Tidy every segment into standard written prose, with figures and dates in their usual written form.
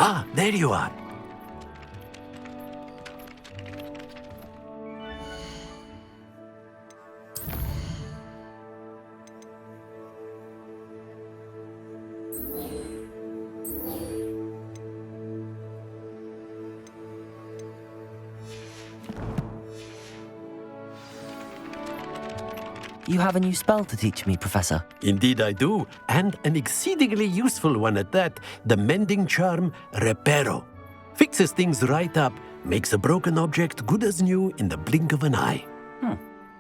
Ah, there you are. You have a new spell to teach me, Professor. Indeed I do, and an exceedingly useful one at that. The mending charm, Reparo. Fixes things right up, makes a broken object good as new in the blink of an eye.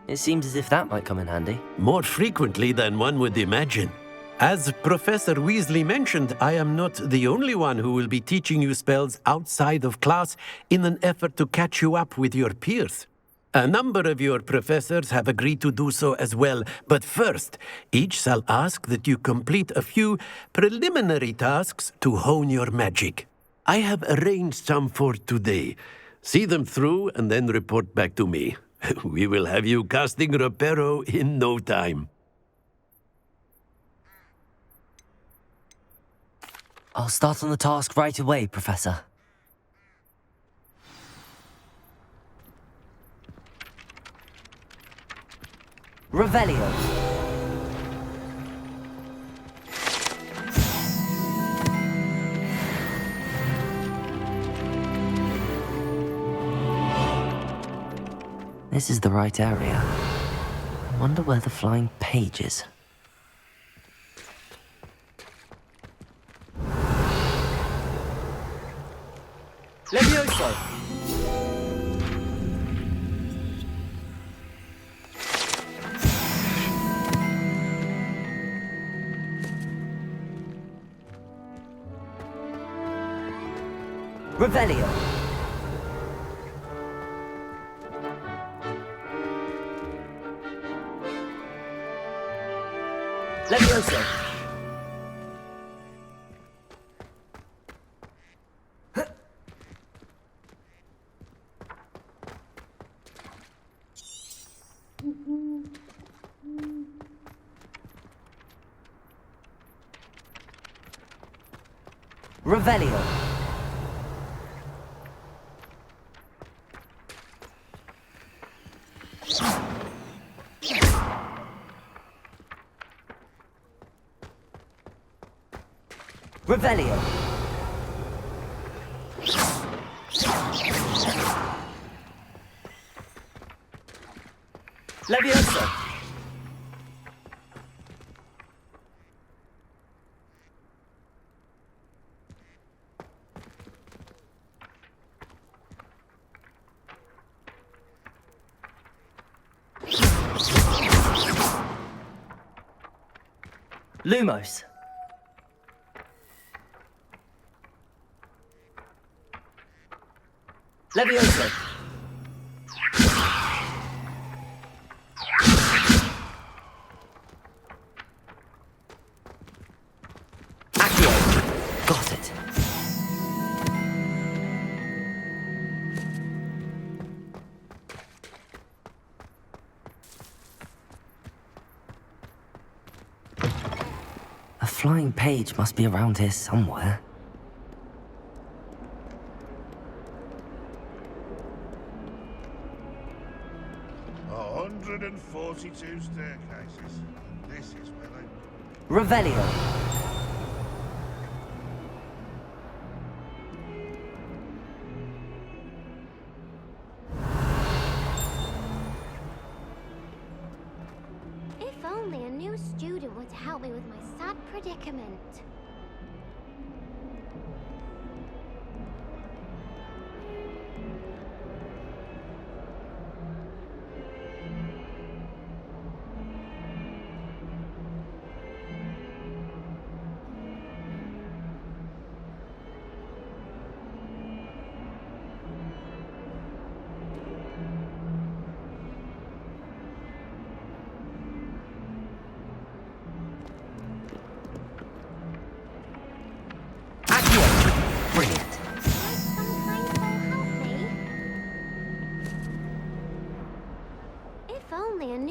It seems as if that might come in handy. More frequently than one would imagine. As Professor Weasley mentioned, I am not the only one who will be teaching you spells outside of class in an effort to catch you up with your peers. A number of your professors have agreed to do so as well, but first, each shall ask that you complete a few preliminary tasks to hone your magic. I have arranged some for today. See them through and then report back to me. We will have you casting Reparo in no time. I'll start on the task right away, Professor. Revelio. This is the right area. I wonder where the flying page is. Levioso! Revelio. Levioso. Revelio. Revelio. Levioso. Lumos. Levioso. Accio. Got it. A flying page must be around here somewhere. And 42 staircases. This is where they... Revelio. If only a new student would help me with my sad predicament.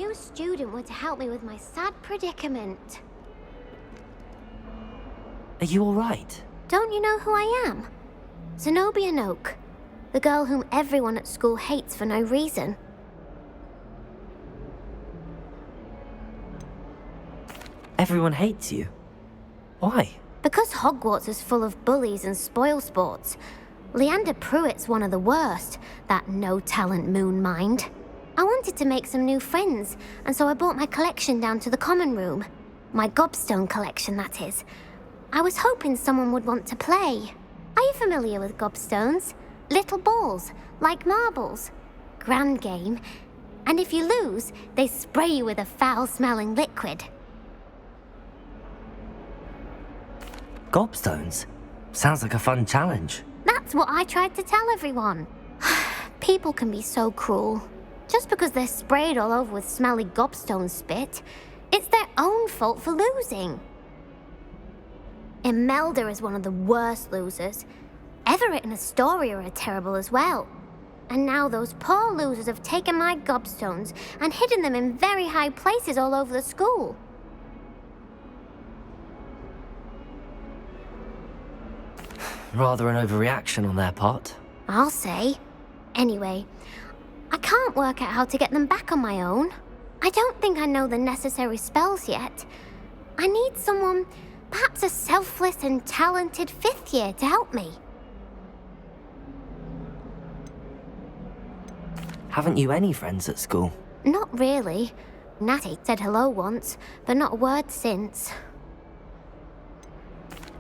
new student were to help me with my sad predicament. Are you alright? Don't you know who I am? Zenobia Noak, the girl whom everyone at school hates for no reason. Everyone hates you. Why? Because Hogwarts is full of bullies and spoilsports. Leander Pruitt's one of the worst, that no-talent moon mind. I wanted to make some new friends, and so I brought my collection down to the common room. My gobstone collection, that is. I was hoping someone would want to play. Are you familiar with gobstones? Little balls, like marbles. Grand game. And if you lose, they spray you with a foul-smelling liquid. Gobstones? Sounds like a fun challenge. That's what I tried to tell everyone. People can be so cruel. Just because they're sprayed all over with smelly gobstone spit, it's their own fault for losing. Imelda is one of the worst losers. Everett and Astoria are terrible as well. And now those poor losers have taken my gobstones and hidden them in very high places all over the school. Rather an overreaction on their part. I'll say. Anyway, I can't work out how to get them back on my own. I don't think I know the necessary spells yet. I need someone, perhaps a selfless and talented fifth year to help me. Haven't you any friends at school? Not really. Natty said hello once, but not a word since.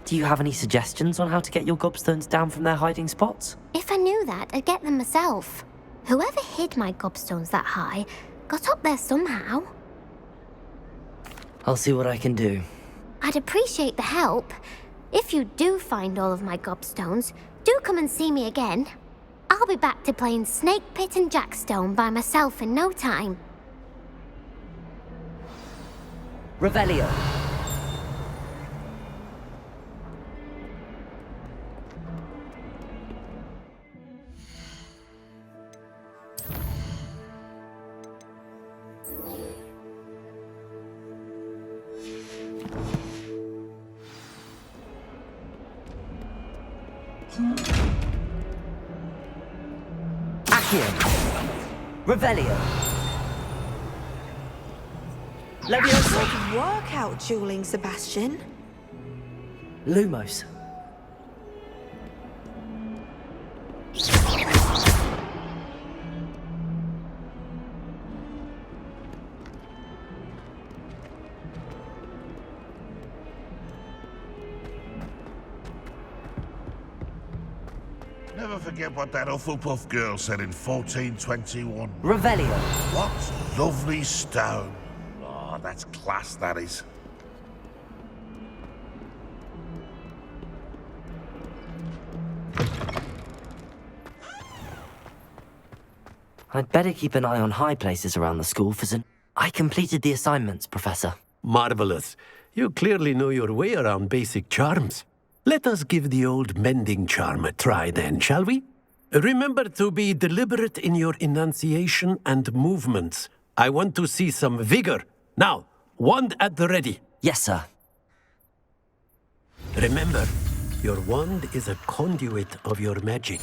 Do you have any suggestions on how to get your gobstones down from their hiding spots? If I knew that, I'd get them myself. Whoever hid my gobstones that high got up there somehow. I'll see what I can do. I'd appreciate the help. If you do find all of my gobstones, do come and see me again. I'll be back to playing Snake Pit and Jackstone by myself in no time. Revelio. Revelio. Leviosa. Work out dueling, Sebastian. Lumos. Never forget what that Hufflepuff girl said in 1421. Revelio. What lovely stone. Oh, that's class, that is. I'd better keep an eye on high places around the school for I completed the assignments, Professor. Marvelous. You clearly know your way around basic charms. Let us give the old mending charm a try then, shall we? Remember to be deliberate in your enunciation and movements. I want to see some vigor. Now, wand at the ready. Yes, sir. Remember, your wand is a conduit of your magic.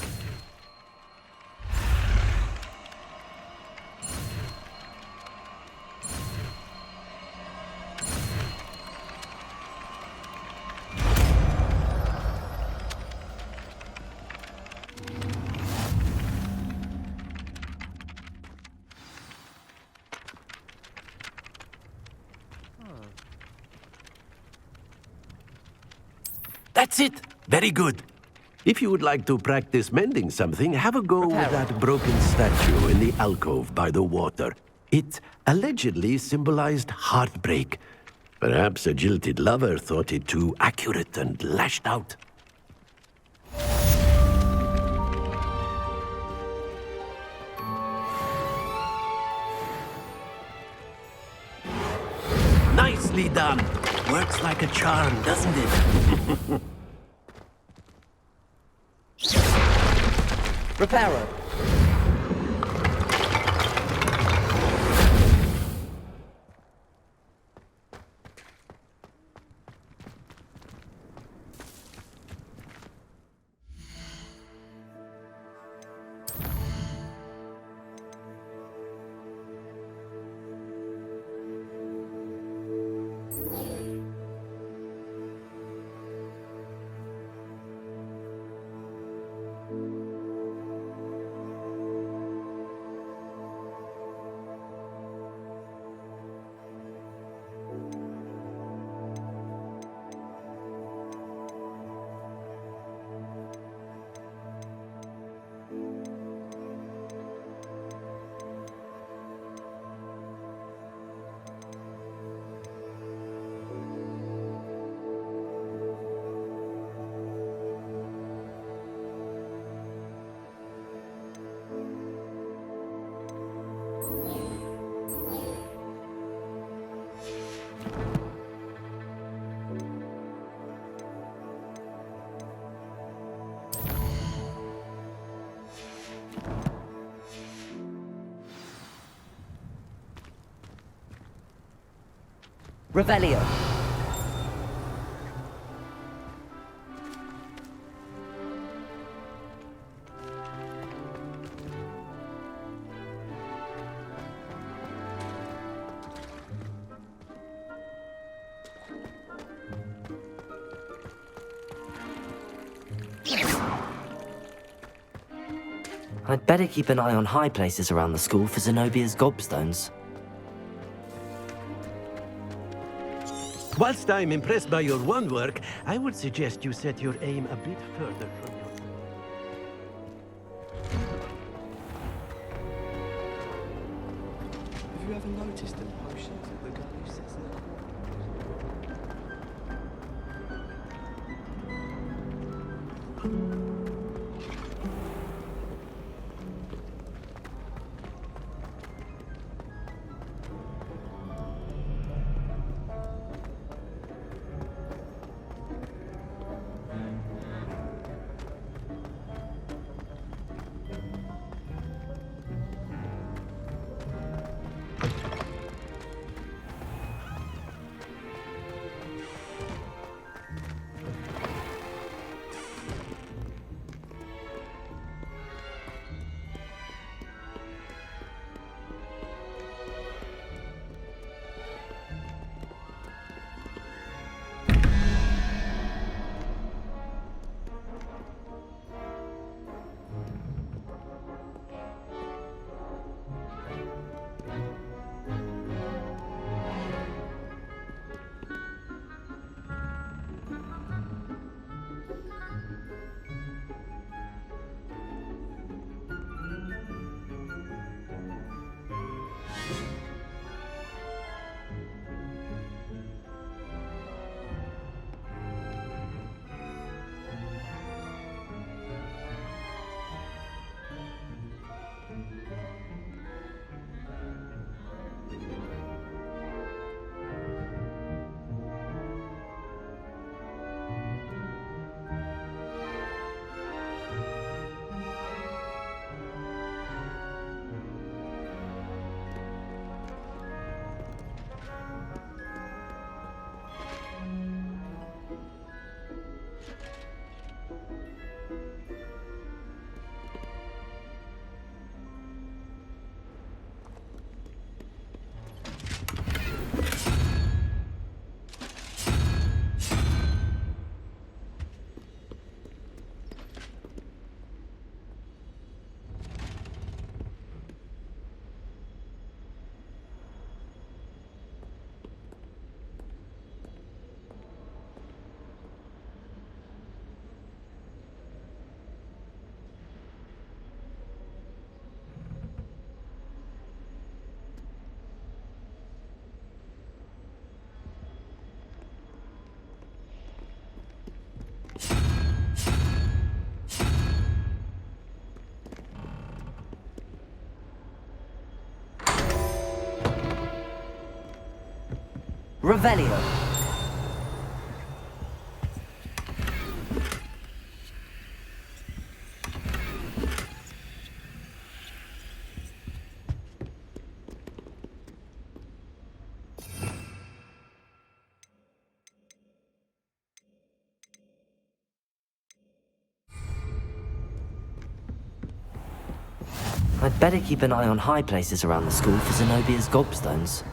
That's it! Very good. If you would like to practice mending something, have a go with that broken statue in the alcove by the water. It allegedly symbolized heartbreak. Perhaps a jilted lover thought it too accurate and lashed out. Nicely done. Works like a charm, doesn't it? Reparo. Revelio. I'd better keep an eye on high places around the school for Zenobia's gobstones. Whilst I'm impressed by your wand work, I would suggest you set your aim a bit further from your... Have you ever noticed in potions that the guy who sits there? Revelio. I'd better keep an eye on high places around the school for Zenobia's gobstones.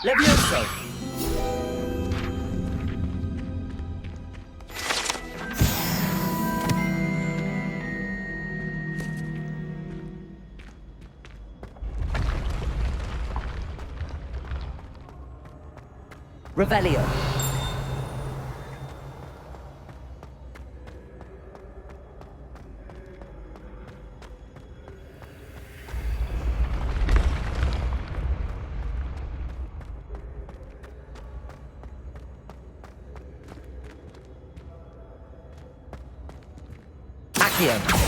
Levioso! Revelio. Accio.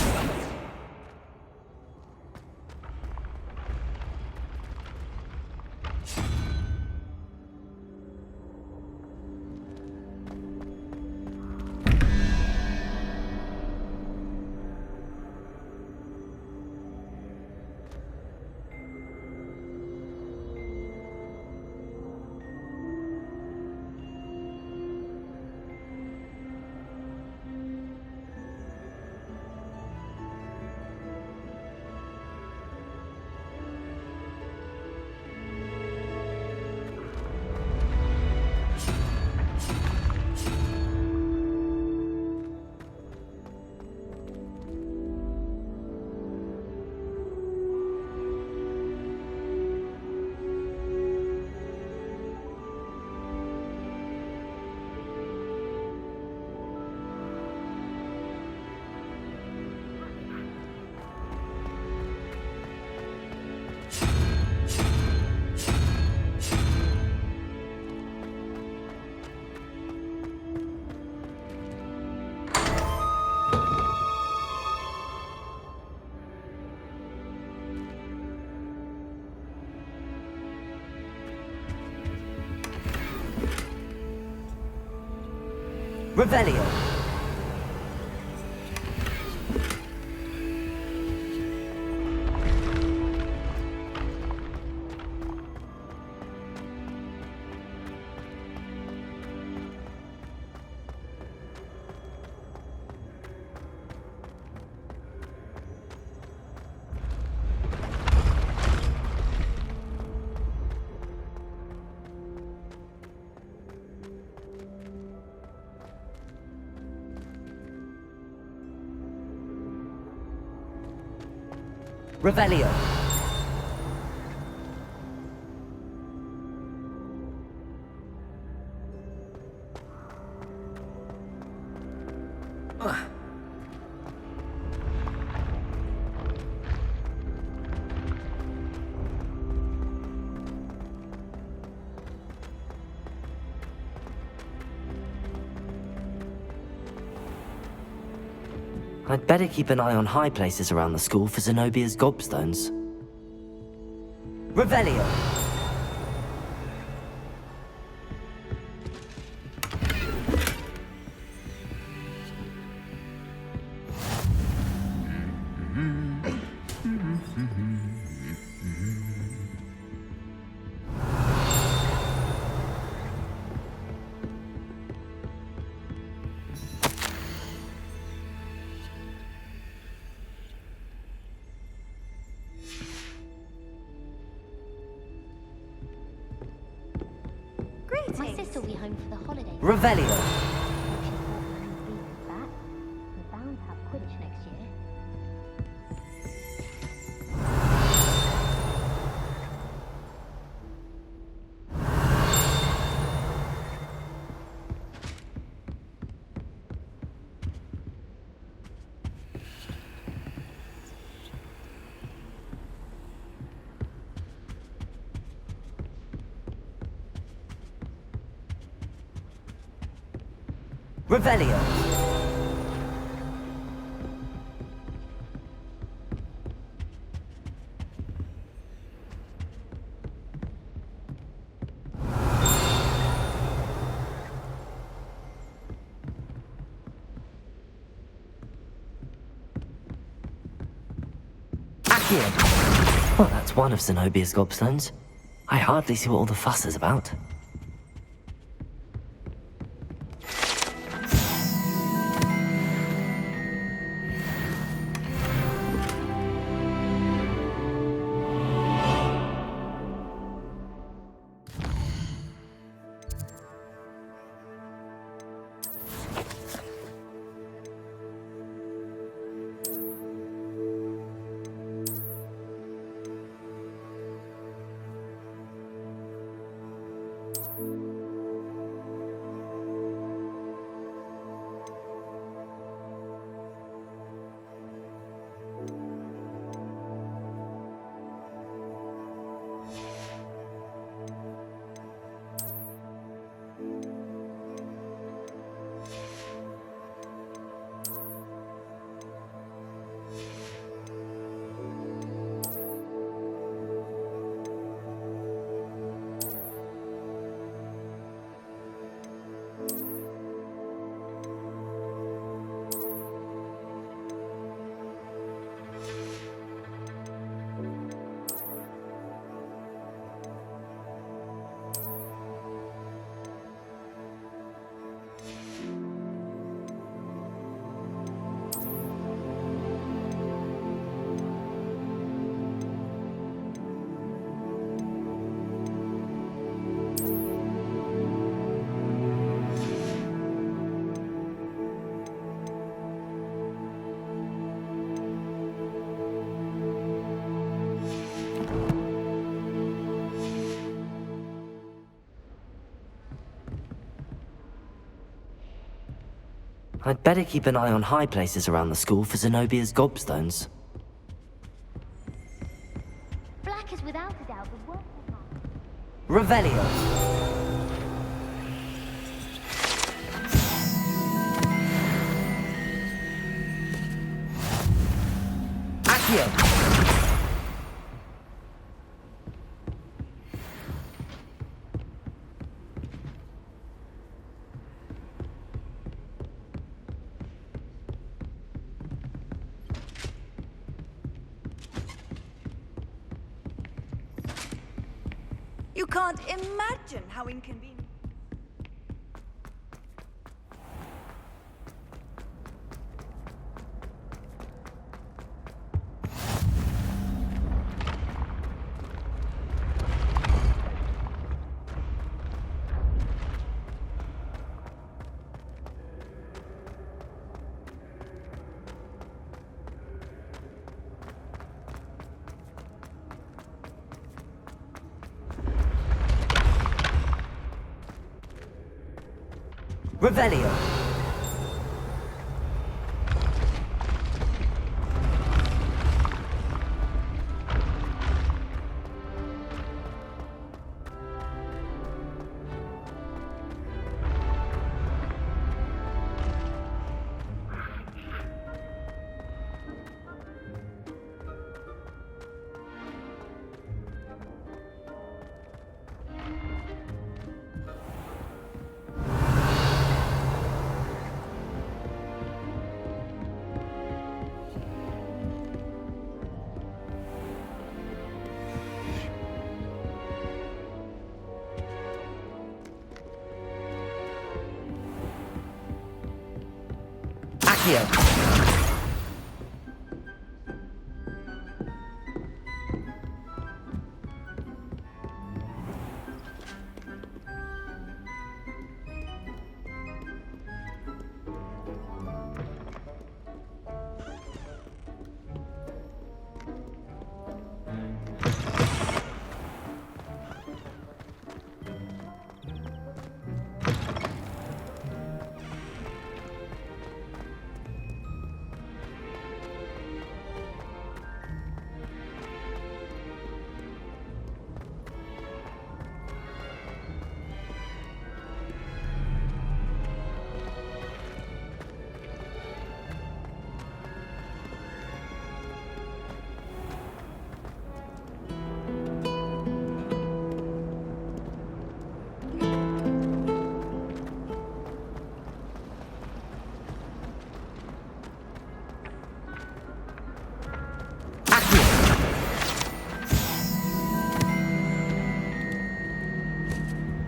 Revelio. Revelio. I'd better keep an eye on high places around the school for Zenobia's gobstones. Revelio. My sister will be home for the holidays. Revelio. She's back. We're bound to have Quidditch next year. Revelio. Accio. Well, that's one of Zenobia's gobstones. I hardly see what all the fuss is about. I'd better keep an eye on high places around the school for Zenobia's gobstones. Black is without a doubt the worst. Revelio. Accio. You can't imagine how inconvenient. Revelio. Accio.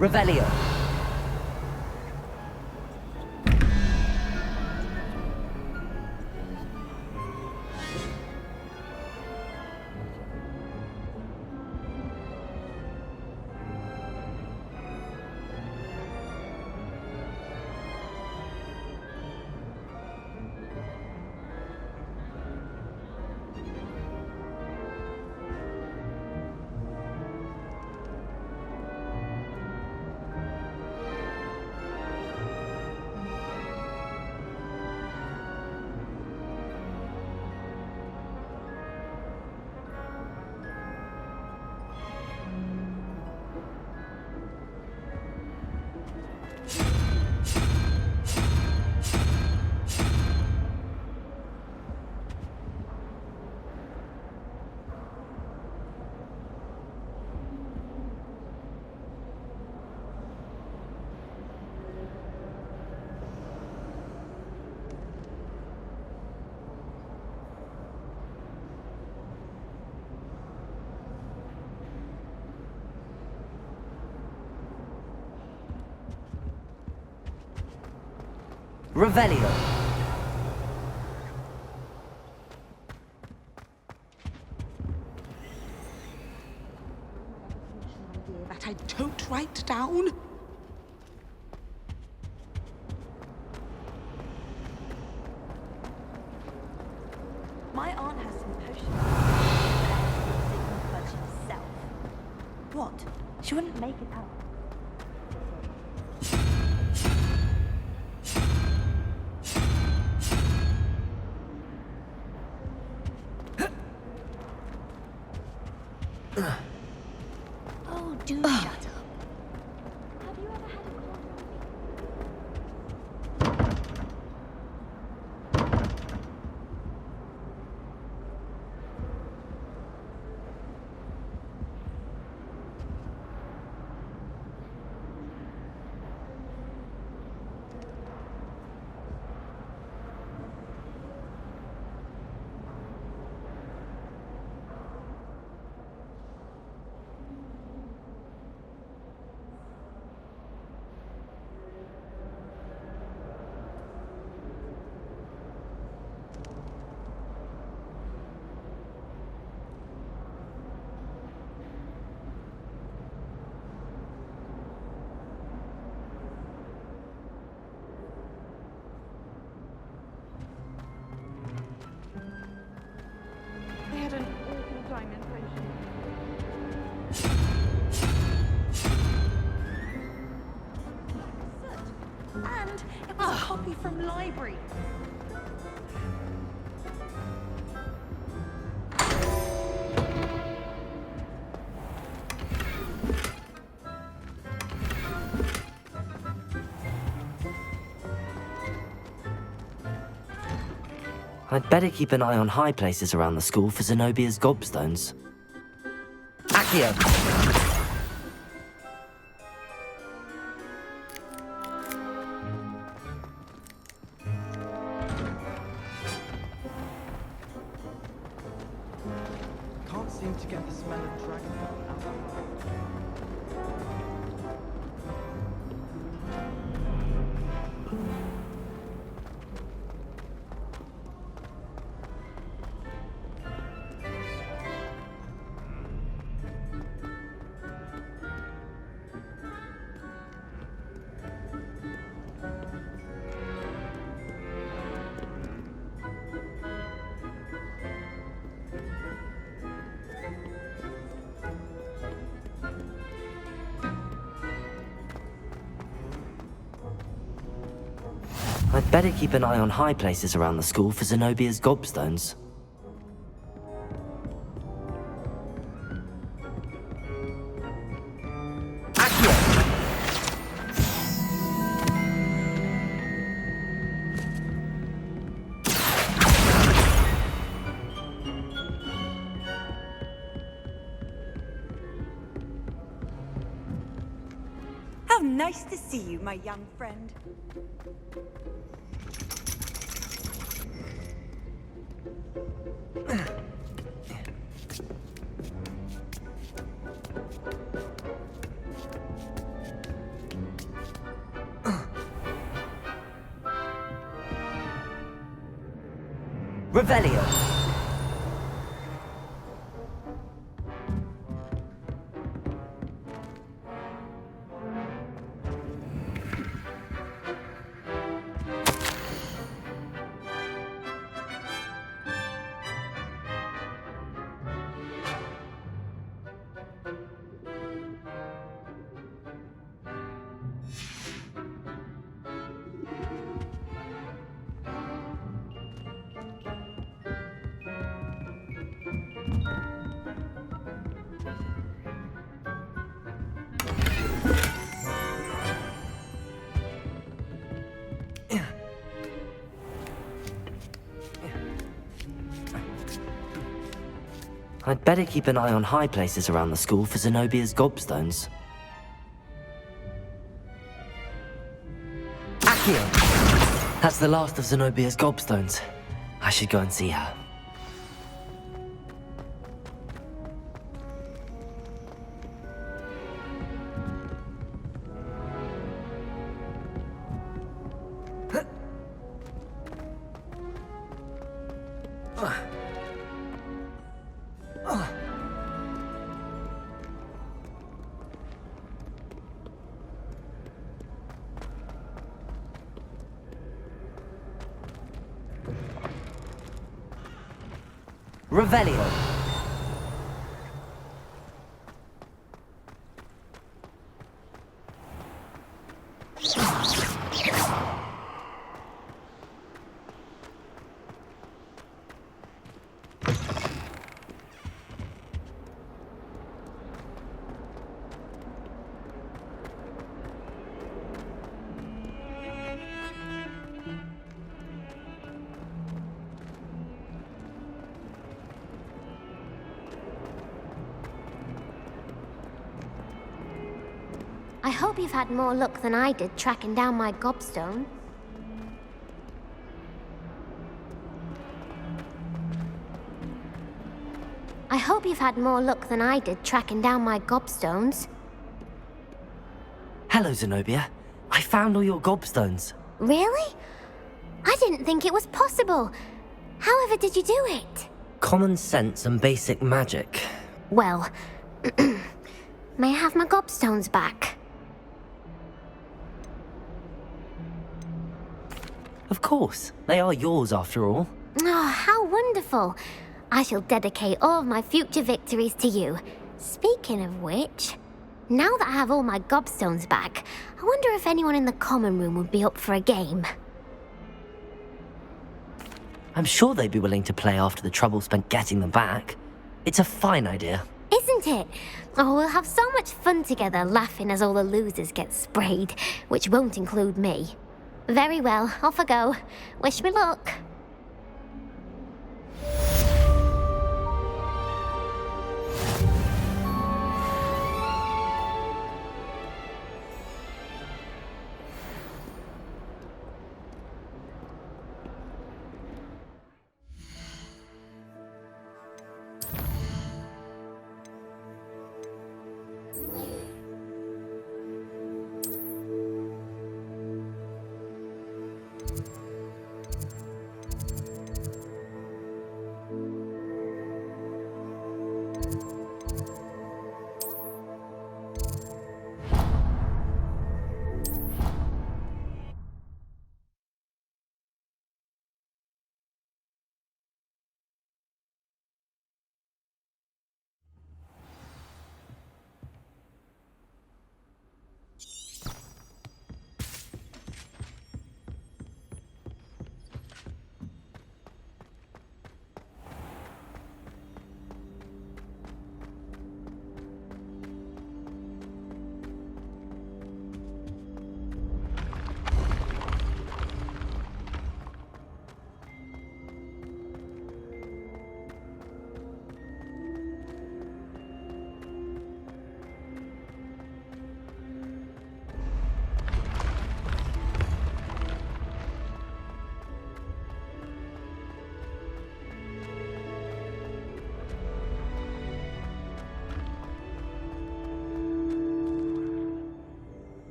Revelio. Revelio. That I don't write down. My aunt has some potions. But herself. What? She wouldn't make it out. found. It was a copy from library. I'd better keep an eye on high places around the school for Zenobia's gobstones. Accio! Can't seem to get the smell of dragon out of my mouth. I'd better keep an eye on high places around the school for Zenobia's gobstones. How nice to see you, my young friend. Revelio! I'd better keep an eye on high places around the school for Zenobia's gobstones. Accio! That's the last of Zenobia's gobstones. I should go and see her. Revelio! I hope you've had more luck than I did tracking down my gobstone. I hope you've had more luck than I did tracking down my gobstones. Hello, Zenobia. I found all your gobstones. Really? I didn't think it was possible. However did you do it? Common sense and basic magic. Well, may I have my gobstones back? Of course. They are yours after all. Oh, how wonderful. I shall dedicate all of my future victories to you. Speaking of which, Now that I have all my gobstones back, I wonder if anyone in the common room would be up for a game. I'm sure they'd be willing to play after the trouble spent getting them back. It's a fine idea. Isn't it? Oh, we'll have so much fun together laughing as all the losers get sprayed, which won't include me. Very well, off I go. Wish me luck.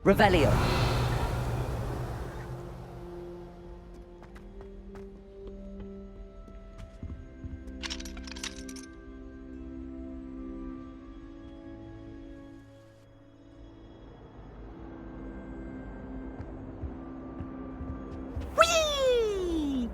Revelio. Whee!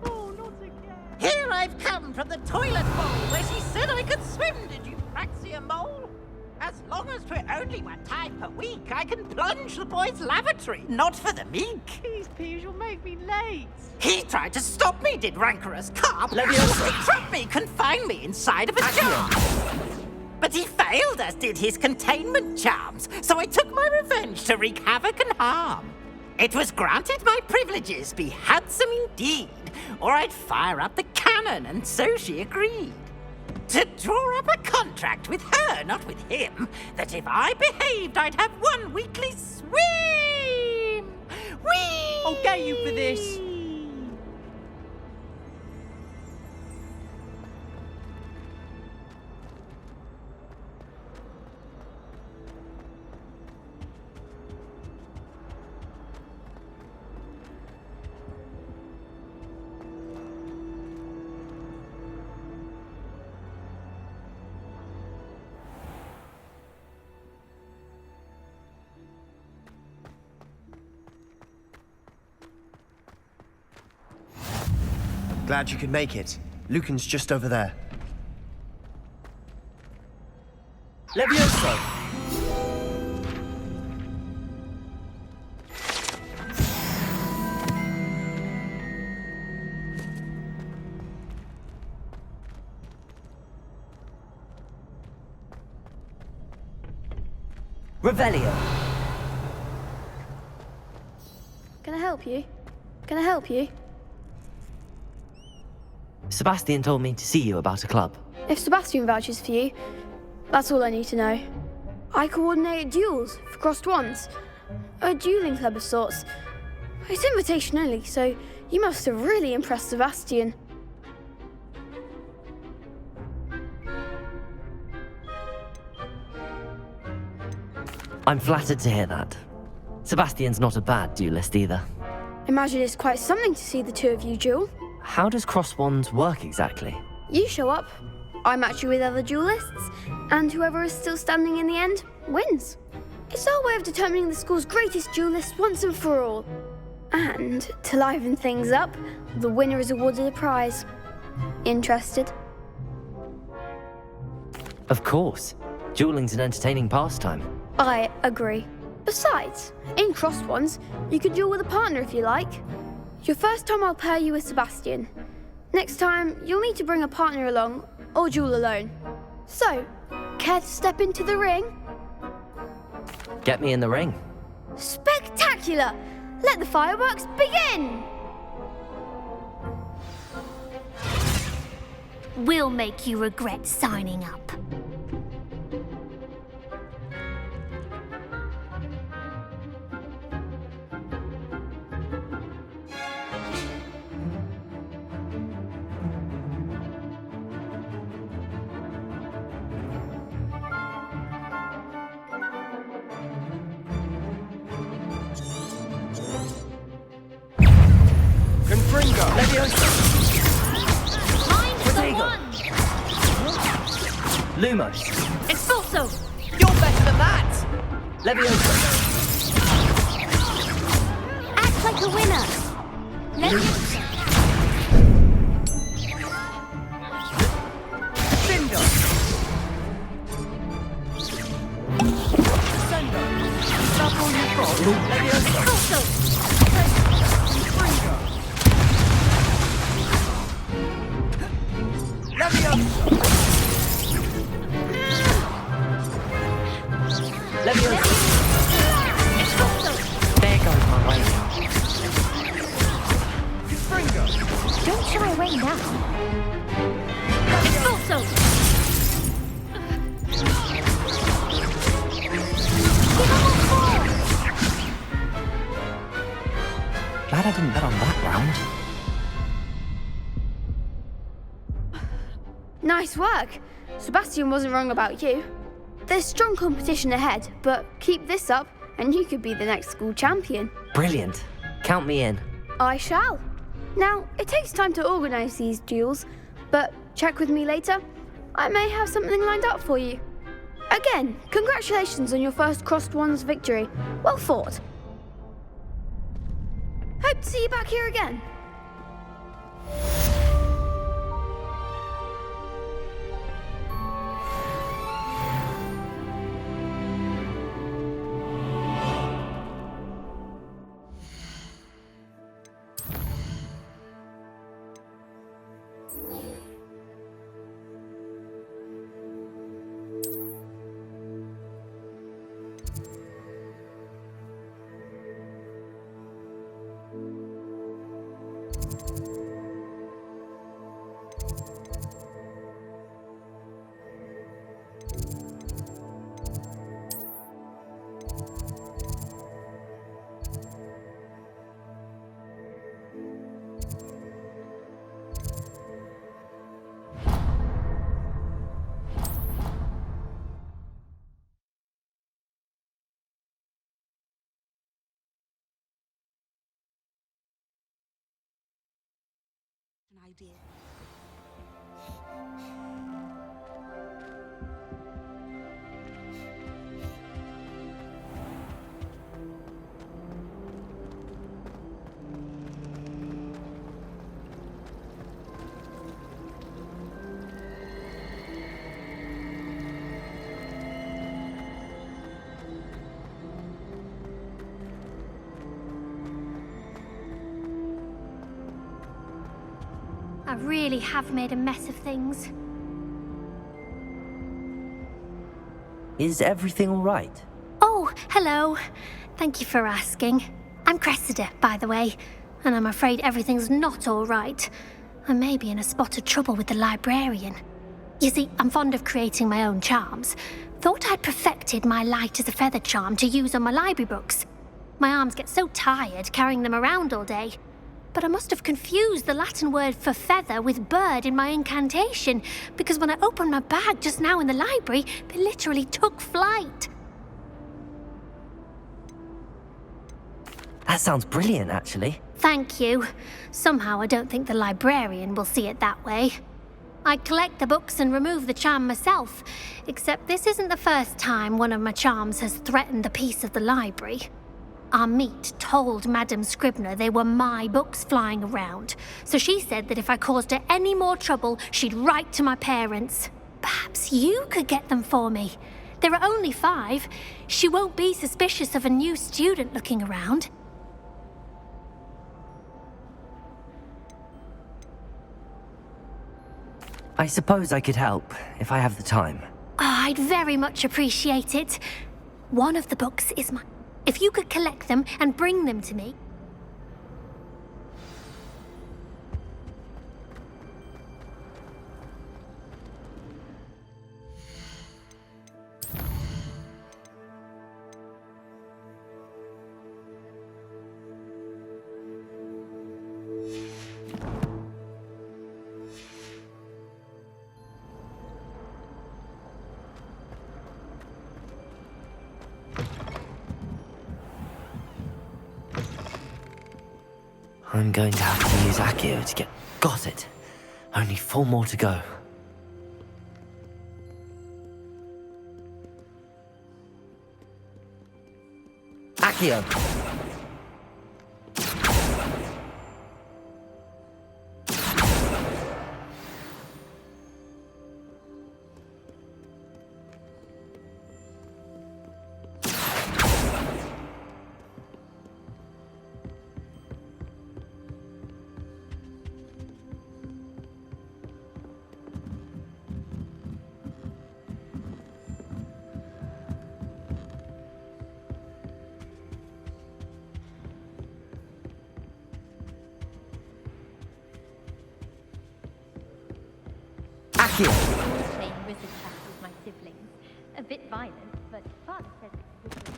Oh, not again. Here I've come from the toilet bowl where she said I could swim, did you fancy a mole? As long as 'twere only one time per week, I can plunge the boy's lavatory, not for the meek. Please, Peeves, you'll make me late. He tried to stop me, did rancorous carp. Leviosa. He trapped me, confined me inside of a jar. But he failed, as did his containment charms, so I took my revenge to wreak havoc and harm. It was granted my privileges be handsome indeed, or I'd fire up the cannon, and so she agreed. To draw up a contract with her, not with him, that if I behaved, I'd have one weekly swim! Whee! I'll get you for this. Glad you could make it. Lucan's just over there. Leviosa. Revelio. Can I help you? Can I help you? Sebastian told me to see you about a club. If Sebastian vouches for you, that's all I need to know. I coordinate duels for crossed wands. A dueling club of sorts. It's invitation only, so you must have really impressed Sebastian. I'm flattered to hear that. Sebastian's not a bad duelist either. Imagine it's quite something to see the two of you duel. How does cross wands work exactly? You show up, I match you with other duelists, and whoever is still standing in the end wins. It's our way of determining the school's greatest duelist once and for all. And to liven things up, the winner is awarded a prize. Interested? Of course. Dueling's an entertaining pastime. I agree. Besides, in crossed ones, you can duel with a partner if you like. Your first time I'll pair you with Sebastian. Next time, you'll need to bring a partner along, or duel alone. So, care to step into the ring? Get me in the ring. Spectacular! Let the fireworks begin! We'll make you regret signing up. Lumos. Expulso! You're better than that! Leviosa. Act like a winner! Leviosa! Cinder. Sender. That's all you've got. Leviosa. Expulso! Leviosa. Leviosa. Expulso! There goes my way now. Don't shy away now. Expulso! Glad I didn't bet on that round. Nice work! Sebastian wasn't wrong about you. There's strong competition ahead, but keep this up and you could be the next school champion. Brilliant. Count me in. I shall. Now, it takes time to organise these duels, but check with me later. I may have something lined up for you. Again, congratulations on your first crossed wands victory. Well fought. Hope to see you back here again. An idea. I really have made a mess of things. Is everything all right? Oh, Oh, hello. Thank you for asking. I'm Cressida, by the way, and I'm afraid everything's not all right. I may be in a spot of trouble with the librarian. You see, I'm fond of creating my own charms. Thought I'd perfected my light as a feather charm to use on my library books. My arms get so tired carrying them around all day. But I must have confused the Latin word for feather with bird in my incantation, because when I opened my bag just now in the library, they literally took flight. That sounds brilliant, actually. Thank you. Somehow I don't think the librarian will see it that way. I collect the books and remove the charm myself, except this isn't the first time one of my charms has threatened the peace of the library. Our meet told Madame Scribner they were my books flying around, so she said that if I caused her any more trouble, she'd write to my parents. Perhaps you could get them for me. There are only 5. She won't be suspicious of a new student looking around. I suppose I could help, if I have the time. Oh, I'd very much appreciate it. One of the books is mine. If you could collect them and bring them to me. I'm going to have to use Accio to get... Got it. Only 4 more to go. Accio! Accio! Playing wizard chat with my siblings. A bit violent, but Father says it's good.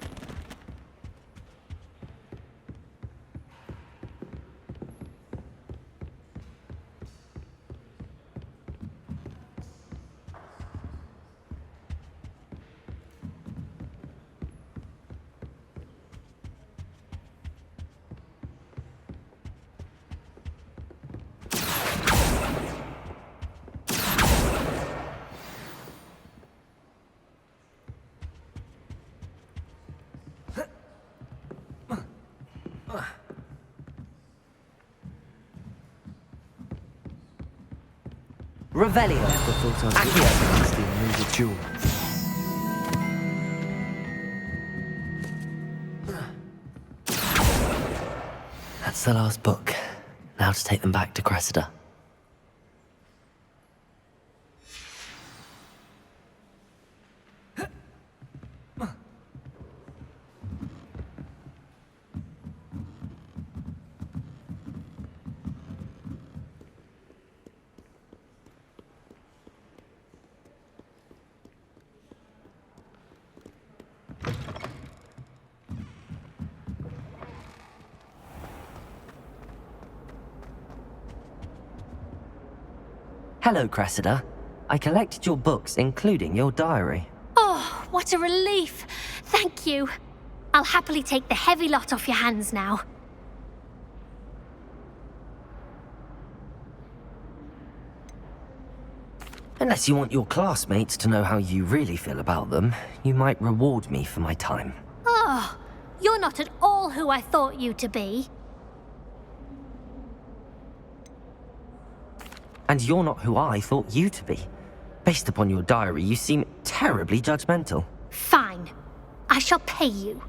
Revelio! Accio! Still need a jewel. That's the last book. Now to take them back to Cressida. Hello, Cressida. I collected your books, including your diary. Oh, what a relief. Thank you. I'll happily take the heavy lot off your hands now. Unless you want your classmates to know how you really feel about them, you might reward me for my time. Oh, you're not at all who I thought you to be. And you're not who I thought you to be. Based upon your diary, you seem terribly judgmental. Fine. I shall pay you.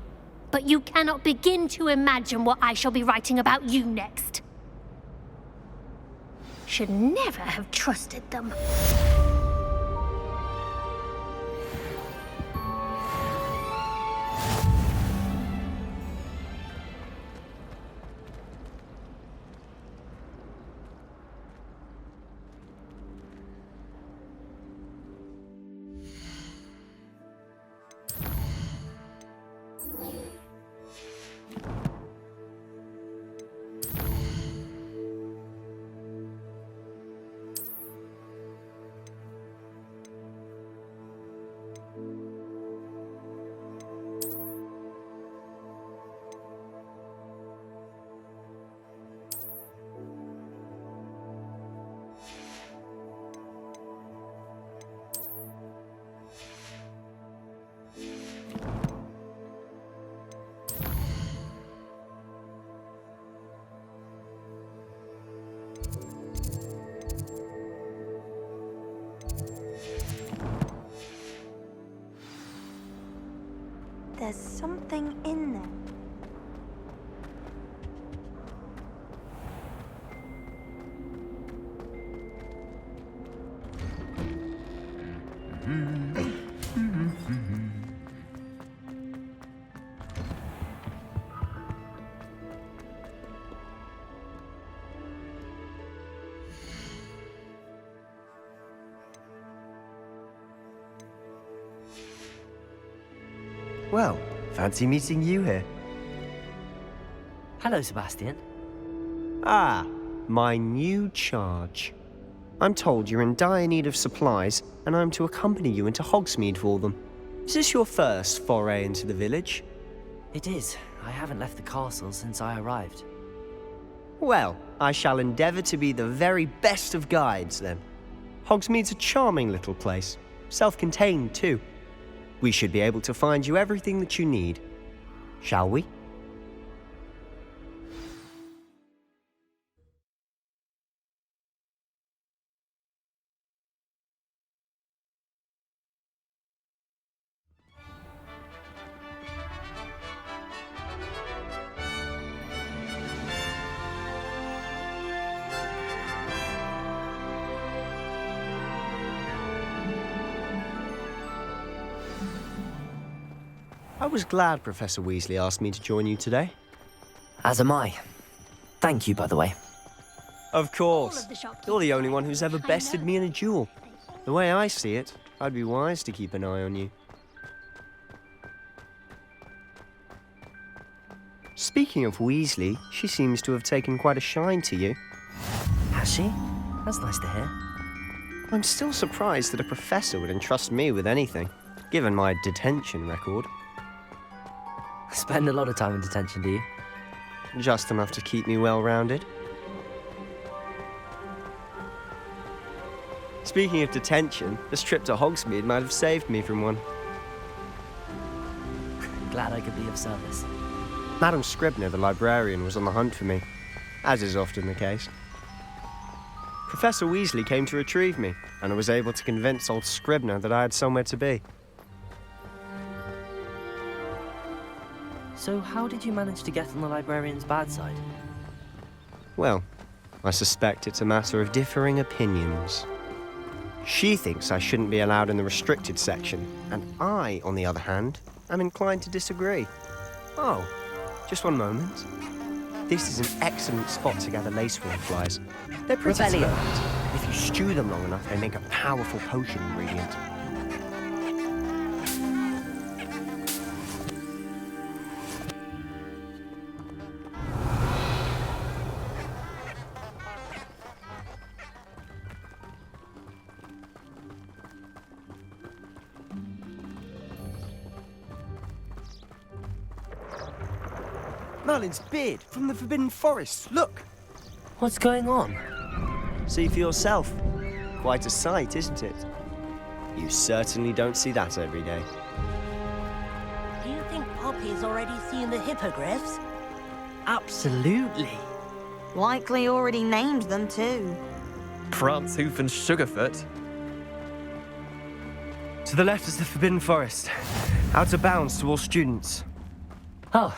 But you cannot begin to imagine what I shall be writing about you next. Should never have trusted them. There's something in there. Well, fancy meeting you here. Hello, Sebastian. Ah, my new charge. I'm told you're in dire need of supplies, and I'm to accompany you into Hogsmeade for them. Is this your first foray into the village? It is. I haven't left the castle since I arrived. Well, I shall endeavour to be the very best of guides, then. Hogsmeade's a charming little place. Self-contained, too. We should be able to find you everything that you need. Shall we? I was glad Professor Weasley asked me to join you today. As am I. Thank you, by the way. Of course. You're the only one who's ever bested me in a duel. The way I see it, I'd be wise to keep an eye on you. Speaking of Weasley, she seems to have taken quite a shine to you. Has she? That's nice to hear. I'm still surprised that a professor would entrust me with anything, given my detention record. Spend a lot of time in detention, do you? Just enough to keep me well-rounded. Speaking of detention, this trip to Hogsmeade might have saved me from one. Glad I could be of service. Madam Scribner, the librarian, was on the hunt for me, as is often the case. Professor Weasley came to retrieve me, and I was able to convince old Scribner that I had somewhere to be. So how did you manage to get on the librarian's bad side? Well, I suspect it's a matter of differing opinions. She thinks I shouldn't be allowed in the restricted section, and I, on the other hand, am inclined to disagree. Oh, just one moment. This is an excellent spot to gather laceworm flies. They're pretty Rebellion. smart. If you stew them long enough, they make a powerful potion ingredient. Merlin's beard from the Forbidden Forest. Look! What's going on? See for yourself. Quite a sight, isn't it? You certainly don't see that every day. Do you think Poppy's already seen the hippogriffs? Absolutely. Likely already named them too. Prance, Hoof, and Sugarfoot. To the left is the Forbidden Forest. Out of bounds to all students. Oh,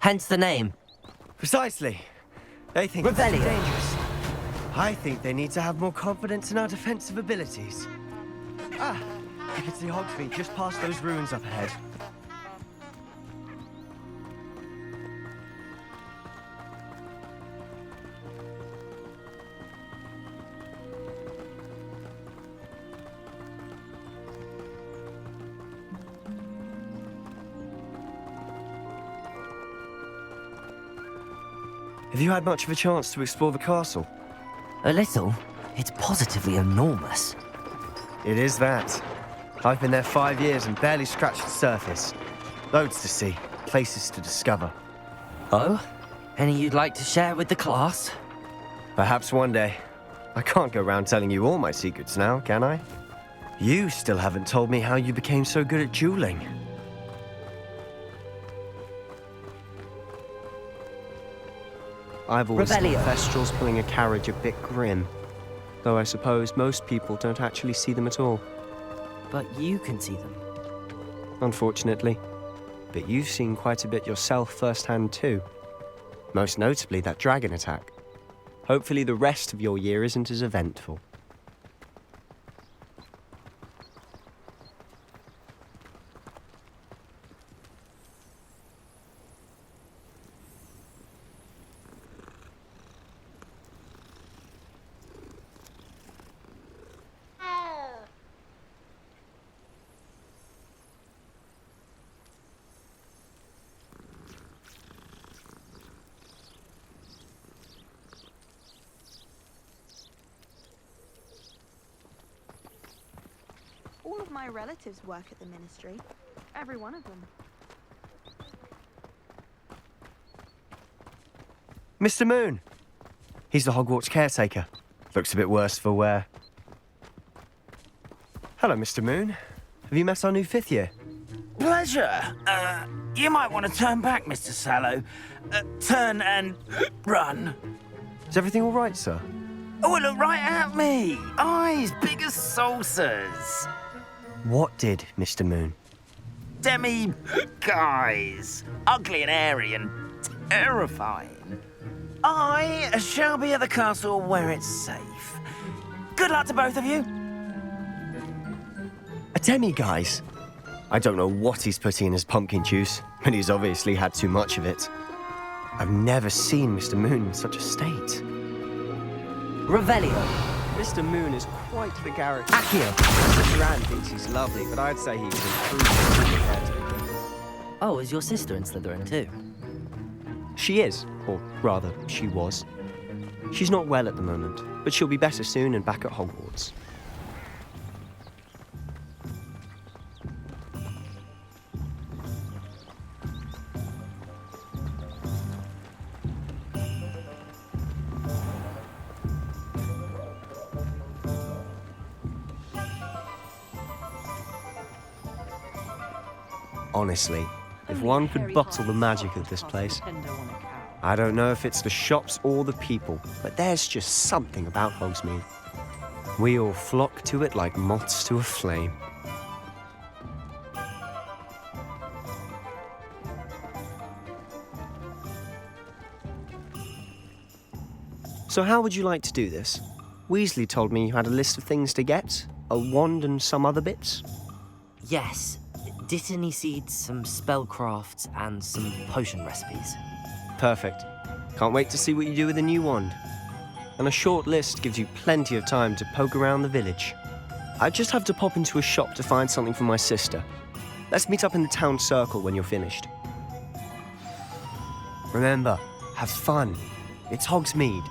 hence the name. Precisely. They think it's Rebellion. dangerous. I think they need to have more confidence in our defensive abilities. Ah, you can see Hogsmeade just past those ruins up ahead. Have you had much of a chance to explore the castle? A little. It's positively enormous. It is that. I've been there 5 years and barely scratched the surface. Loads to see, places to discover. Oh? Any you'd like to share with the class? Perhaps one day. I can't go around telling you all my secrets now, can I? You still haven't told me how you became so good at dueling. I've always Rebellion. thought Thestrals pulling a carriage a bit grim. Though I suppose most people don't actually see them at all. But you can see them. Unfortunately. but you've seen quite a bit yourself firsthand too. Most notably that dragon attack. Hopefully the rest of your year isn't as eventful. All of my relatives work at the ministry. Every one of them. Mr. Moon! He's the Hogwarts caretaker. Looks a bit worse for wear. Hello, Mr. Moon. Have you met our new 5th year? Pleasure. You might want to turn back, Mr. Sallow. Turn and run. Is everything all right, sir? Oh, look right at me. Eyes big as saucers. What did, Mr. Moon? Guys. Ugly and airy and terrifying. I shall be at the castle where it's safe. Good luck to both of you. A demi-guise? I don't know what he's putting in his pumpkin juice, but he's obviously had too much of it. I've never seen Mr. Moon in such a state. Revelio. Mr. Moon is quite the character. Accio! Mr. Anne thinks he's lovely, but I'd say he was improved as a caretaker. Oh, is your sister in Slytherin too? She is, or rather, she was. She's not well at the moment, but she'll be better soon and back at Hogwarts. Honestly, if one could bottle the magic of this place. I don't know if it's the shops or the people, but there's just something about Hogsmeade. We all flock to it like moths to a flame. So how would you like to do this? Weasley told me you had a list of things to get, a wand and some other bits. Yes. Dittany seeds, some spellcrafts, and some potion recipes. Perfect. Can't wait to see what you do with the new wand. And a short list gives you plenty of time to poke around the village. I just have to pop into a shop to find something for my sister. Let's meet up in the town circle when you're finished. Remember, have fun. It's Hogsmeade.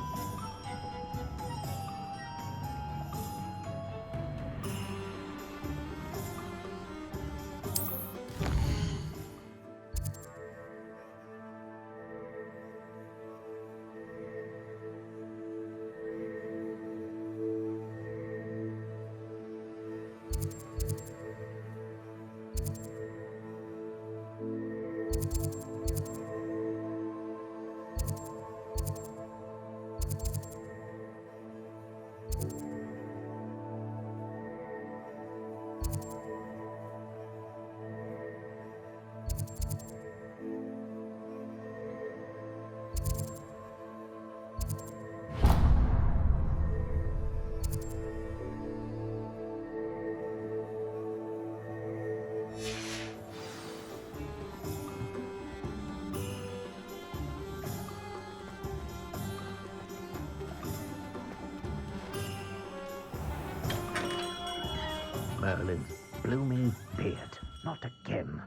Merlin's blooming beard, not again.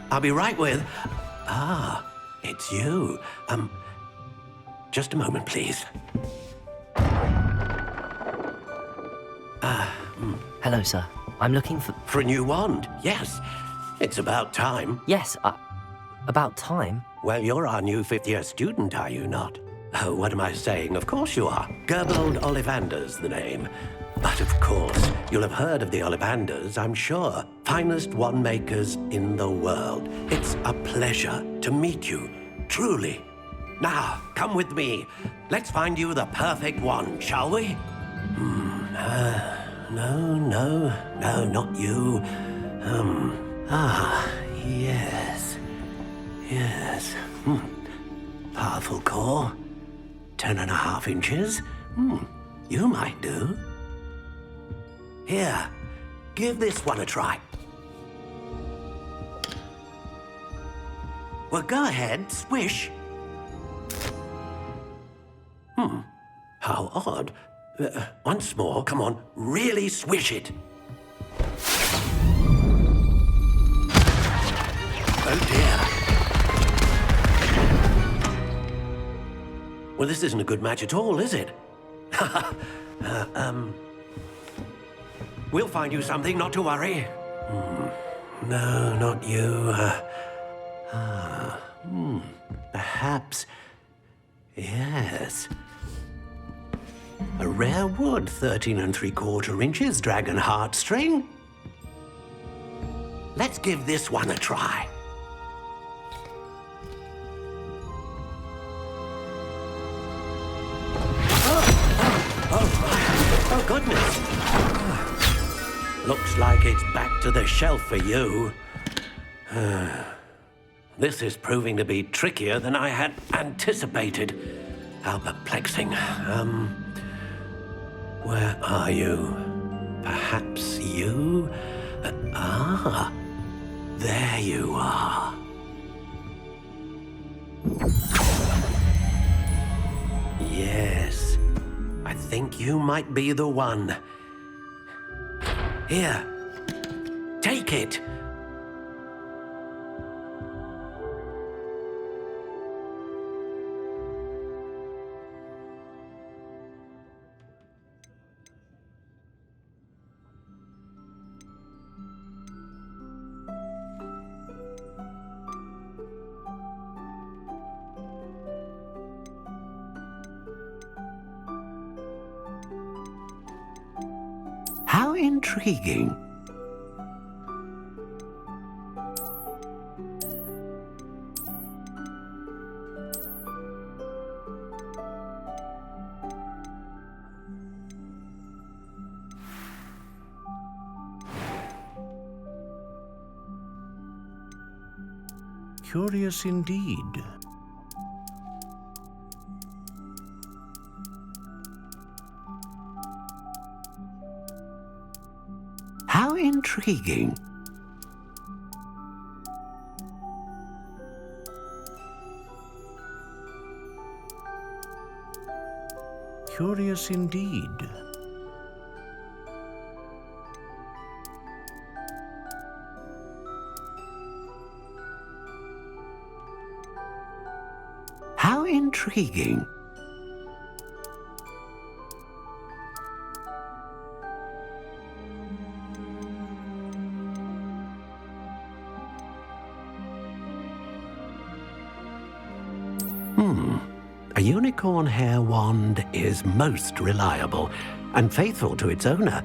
I'll be right with... Ah, it's you. Just a moment, please. Hello, sir. I'm looking for... For a new wand, yes. It's about time. Yes, about time? Well, you're our new 5th-year student, are you not? Oh, what am I saying? Of course you are. Gerbold Ollivander's the name. But of course, you'll have heard of the Ollivanders, I'm sure. Finest wand makers in the world. It's a pleasure to meet you, truly. Now, come with me. Let's find you the perfect wand, shall we? No, not you. Yes. Powerful core. 10.5 inches. You might do. Here, give this one a try. Well, go ahead, swish. How odd. Once more, come on, really swish it. Oh dear. Well, this isn't a good match at all, is it? We'll find you something, not to worry. No, not you. Perhaps. Yes. A rare wood, 13 3/4 inches, dragon heartstring. Let's give this one a try. Oh, goodness. Looks like it's back to the shelf for you. This is proving to be trickier than I had anticipated. How perplexing. Where are you? Perhaps you? There you are. Yes, I think you might be the one. Here, take it. How intriguing. Curious indeed. How intriguing. Curious indeed. How intriguing. A unicorn hair wand is most reliable and faithful to its owner.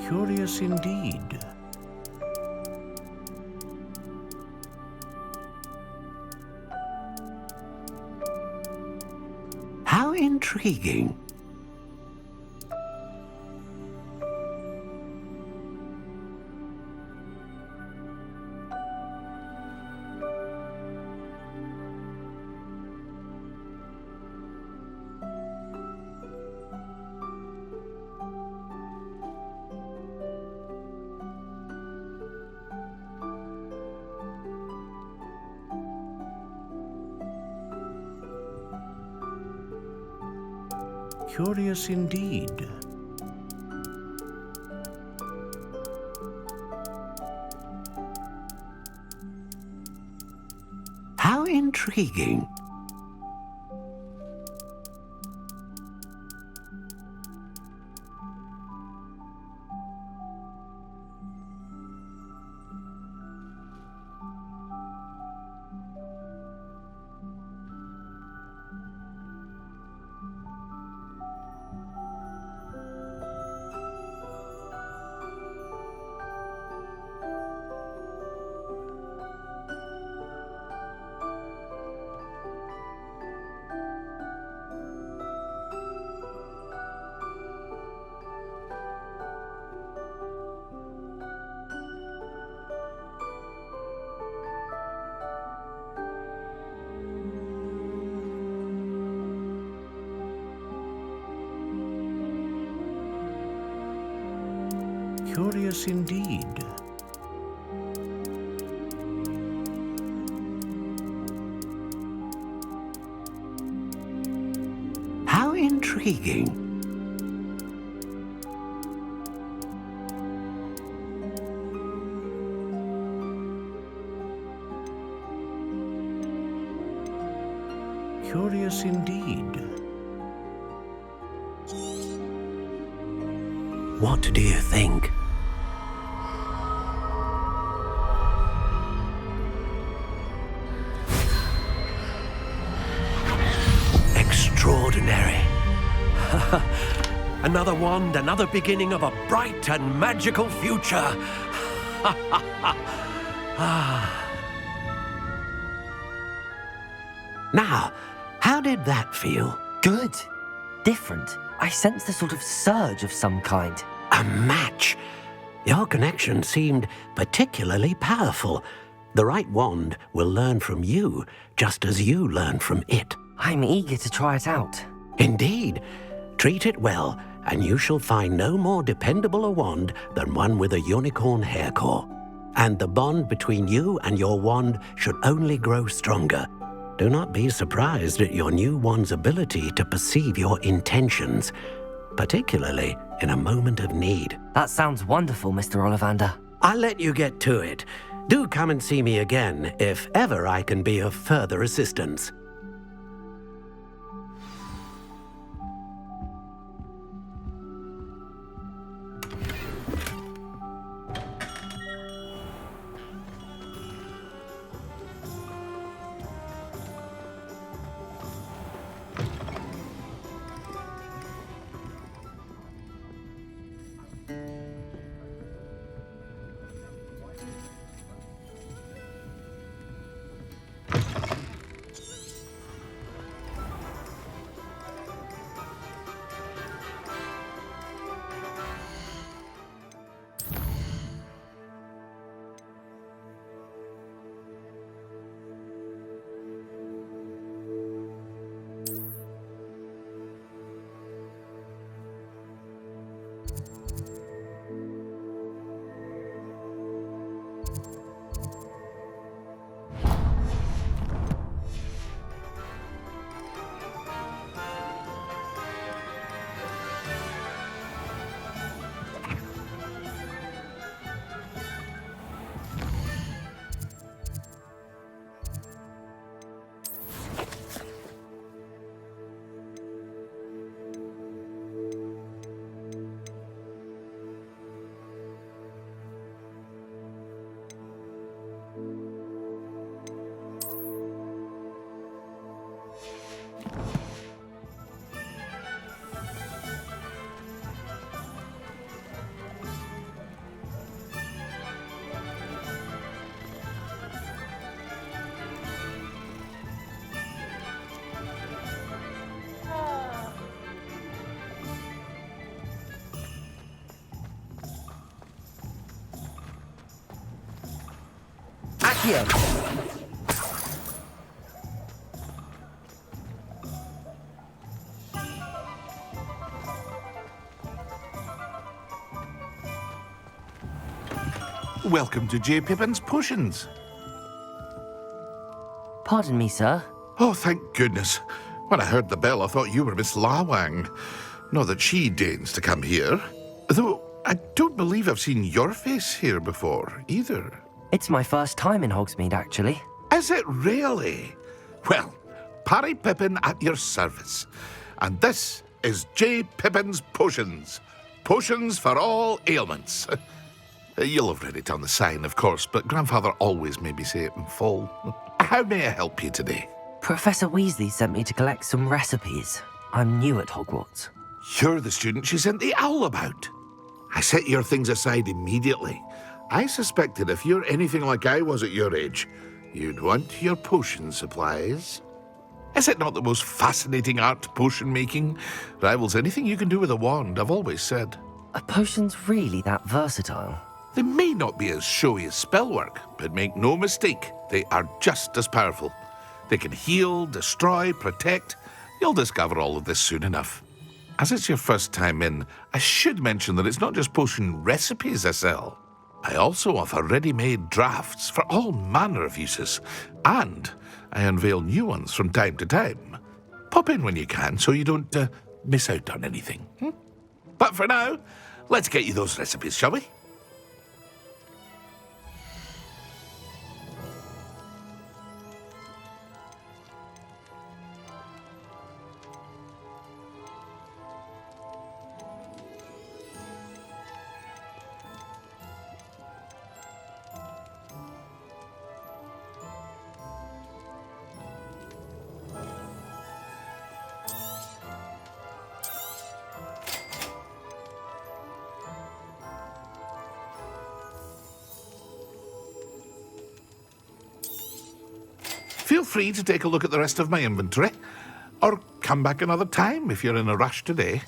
Curious indeed. How intriguing. Curious indeed. How intriguing. Curious indeed. How intriguing. Curious indeed. What do you think? Extraordinary. Another wand, another beginning of a bright and magical future. Now, how did that feel? Good. Different. I sensed a sort of surge of some kind. A match. Your connection seemed particularly powerful. The right wand will learn from you, just as you learn from it. I'm eager to try it out. Indeed. Treat it well, and you shall find no more dependable a wand than one with a unicorn hair core. And the bond between you and your wand should only grow stronger. Do not be surprised at your new wand's ability to perceive your intentions, particularly in a moment of need. That sounds wonderful, Mr. Ollivander. I'll let you get to it. Do come and see me again if ever I can be of further assistance. Accio! Welcome to J. Pippin's Potions. Pardon me, sir. Oh, thank goodness. When I heard the bell, I thought you were Miss Lawang. Not that she deigns to come here. Though, I don't believe I've seen your face here before, either. It's my first time in Hogsmeade, actually. Is it really? Well, Parry Pippin at your service. And this is J. Pippin's Potions. Potions for all ailments. You'll have read it on the sign, of course, but Grandfather always made me say it in full. How may I help you today? Professor Weasley sent me to collect some recipes. I'm new at Hogwarts. You're the student she sent the owl about. I set your things aside immediately. I suspected if you're anything like I was at your age, you'd want your potion supplies. Is it not the most fascinating art, potion making? Rivals anything you can do with a wand, I've always said. Are potions really that versatile? They may not be as showy as spellwork, but make no mistake, they are just as powerful. They can heal, destroy, protect. You'll discover all of this soon enough. As it's your first time in, I should mention that it's not just potion recipes I sell. I also offer ready-made drafts for all manner of uses, and I unveil new ones from time to time. Pop in when you can so you don't miss out on anything. But for now, let's get you those recipes, shall we? Feel free to take a look at the rest of my inventory, or come back another time if you're in a rush today.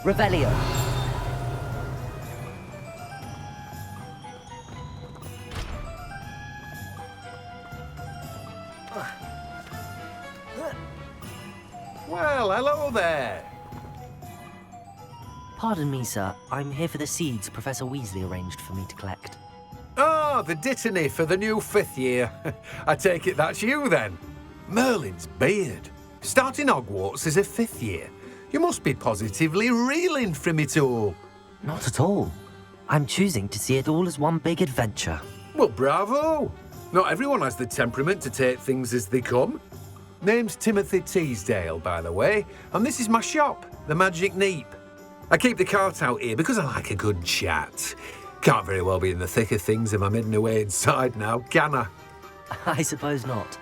Revelio. Well, hello there. Pardon me, sir. I'm here for the seeds Professor Weasley arranged for me to collect. Oh, the dittany for the new 5th year. I take it that's you, then. Merlin's beard. Starting Hogwarts as a 5th year. You must be positively reeling from it all. Not at all. I'm choosing to see it all as one big adventure. Well, bravo. Not everyone has the temperament to take things as they come. Name's Timothy Teasdale, by the way, and this is my shop, the Magic Neep. I keep the cart out here because I like a good chat. Can't very well be in the thick of things if I'm hidden away inside now, can I? I suppose not.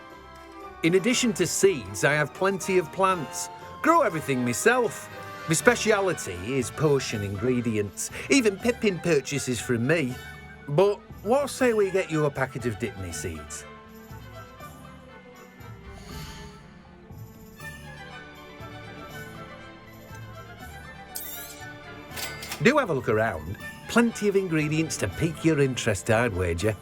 In addition to seeds, I have plenty of plants. Grow everything myself. My speciality is potion ingredients. Even Pippin purchases from me. But what say we get you a packet of dittany seeds? Do have a look around. Plenty of ingredients to pique your interest, I'd wager.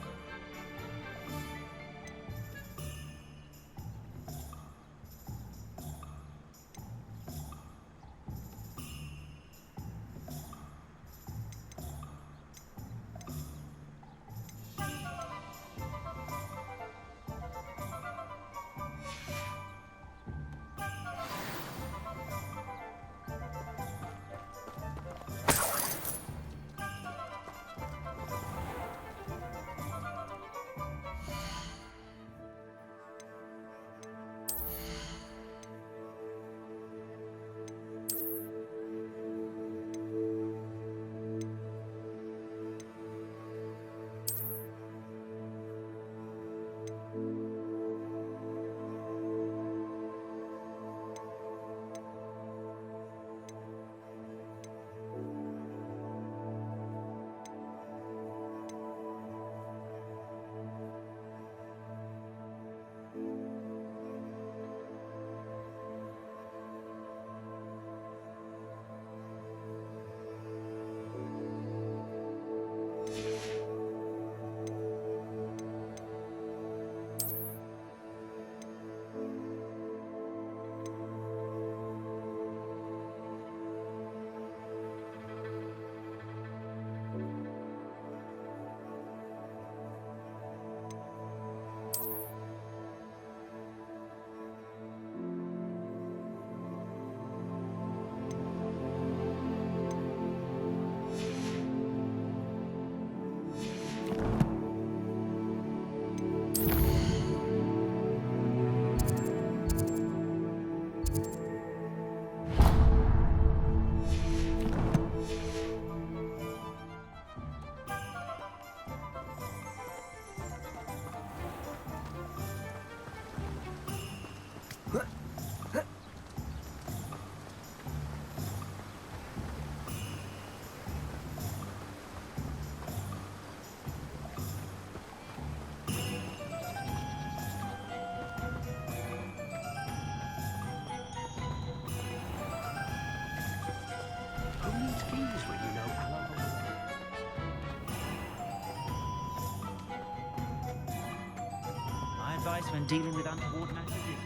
My advice when dealing with untoward matters is...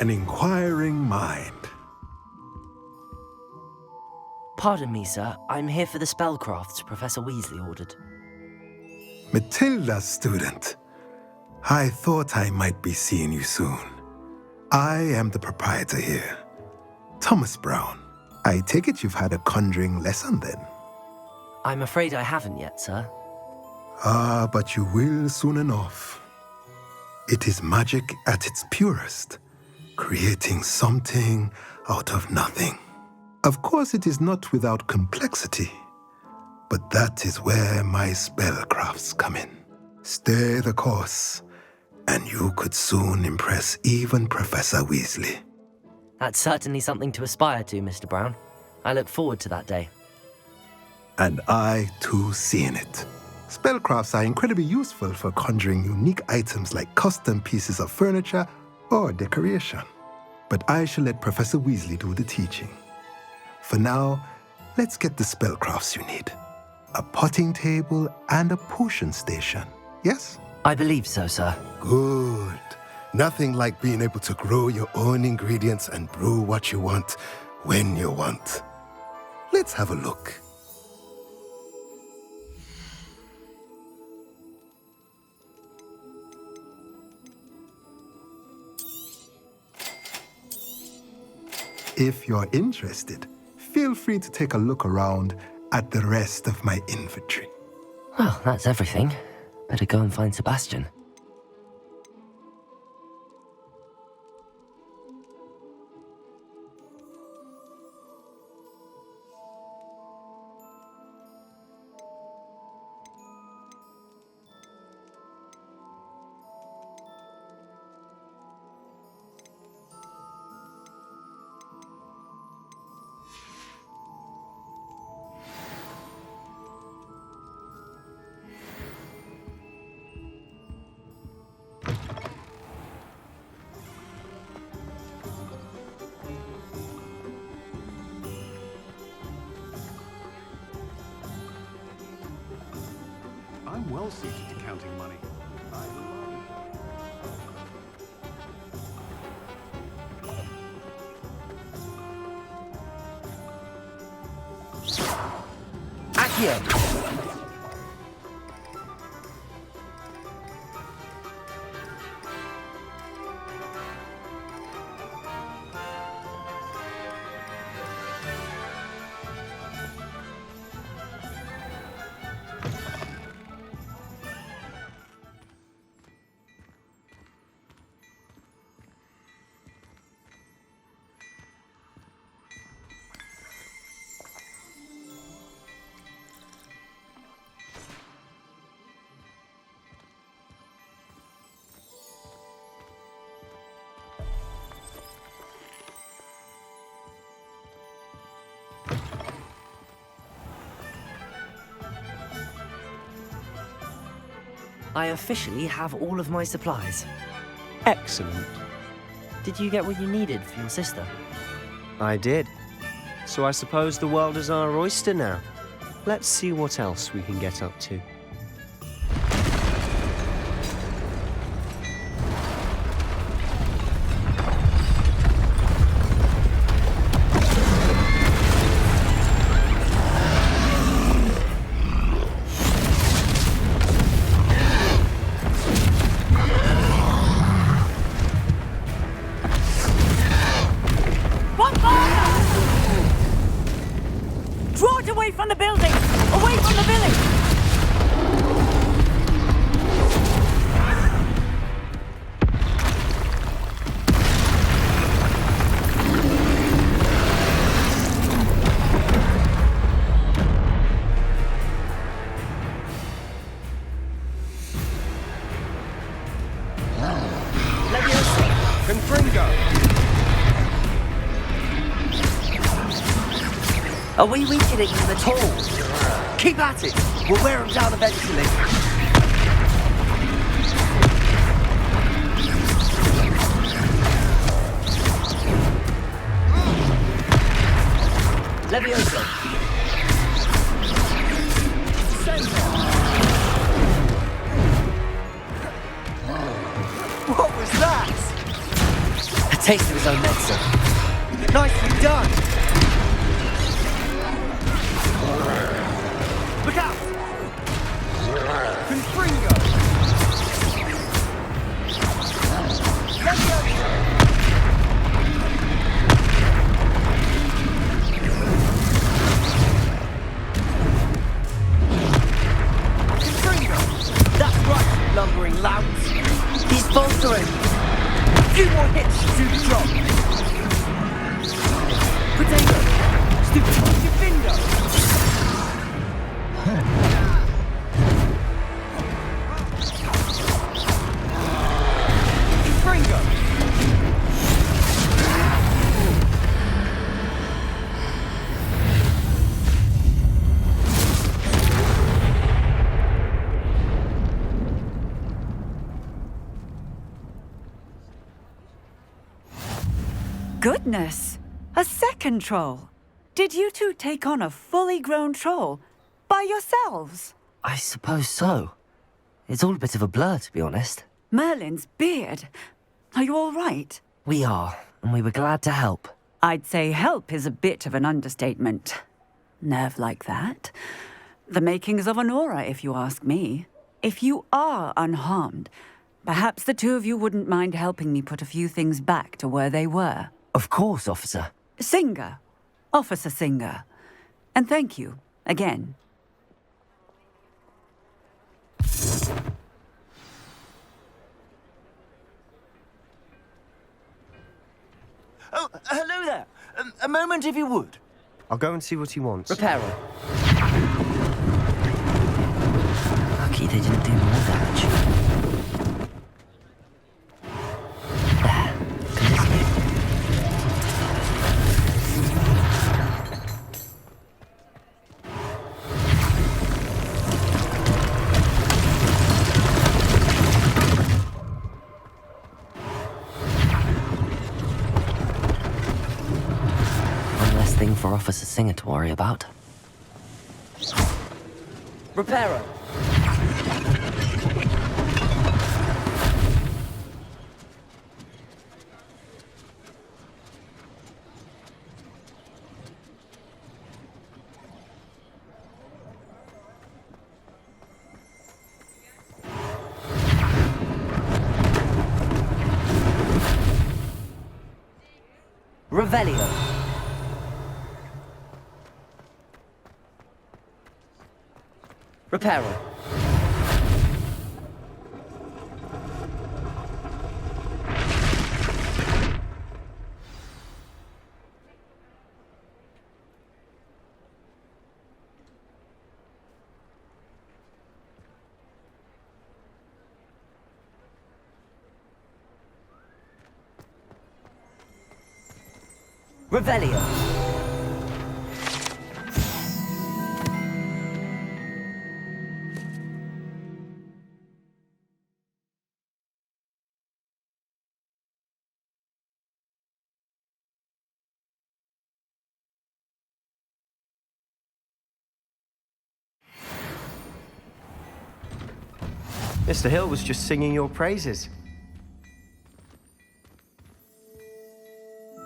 An inquiring mind. Pardon me, sir. I'm here for the spellcrafts Professor Weasley ordered. Matilda's student. I thought I might be seeing you soon. I am the proprietor here, Thomas Brown. I take it you've had a conjuring lesson then? I'm afraid I haven't yet, sir. Ah, but you will soon enough. It is magic at its purest, creating something out of nothing. Of course, it is not without complexity, but that is where my spellcrafts come in. Stay the course, and you could soon impress even Professor Weasley. That's certainly something to aspire to, Mr. Brown. I look forward to that day. And I, too, seeing it. Spellcrafts are incredibly useful for conjuring unique items like custom pieces of furniture or decoration. But I shall let Professor Weasley do the teaching. For now, let's get the spellcrafts you need. A potting table and a potion station, yes? I believe so, sir. Good. Nothing like being able to grow your own ingredients and brew what you want when you want. Let's have a look. If you're interested, feel free to take a look around at the rest of my inventory. Well, that's everything. Better go and find Sebastian. well suited to counting money. Accio! I officially have all of my supplies. Excellent. Did you get what you needed for your sister? I did. So I suppose the world is our oyster now. Let's see what else we can get up to. Draw it away from the building! Away from the village! Are we weakening them at all? Keep at it! We'll wear them down eventually. Levioso! What was that? A taste of his own medicine. Nicely done! Look out! Confringo! Confringo! That's right, lumbering louts! He's bolstering! A few more hits to do the job! Potato! Stupid Findo! Goodness! A second troll! Did you two take on a fully grown troll? By yourselves? I suppose so. It's all a bit of a blur, to be honest. Merlin's beard. Are you all right? We are, and we were glad to help. I'd say help is a bit of an understatement. Nerve like that. The makings of an aura, if you ask me. If you are unharmed, perhaps the two of you wouldn't mind helping me put a few things back to where they were. Of course, officer. Singer. Officer Singer. And thank you, again. Oh, hello there. A moment, if you would. I'll go and see what he wants. Reparo. Lucky they didn't do more damage. Thing for Officer Singer to worry about. Reparo. Revelio. Reparo. Revelio. Mr. Hill was just singing your praises.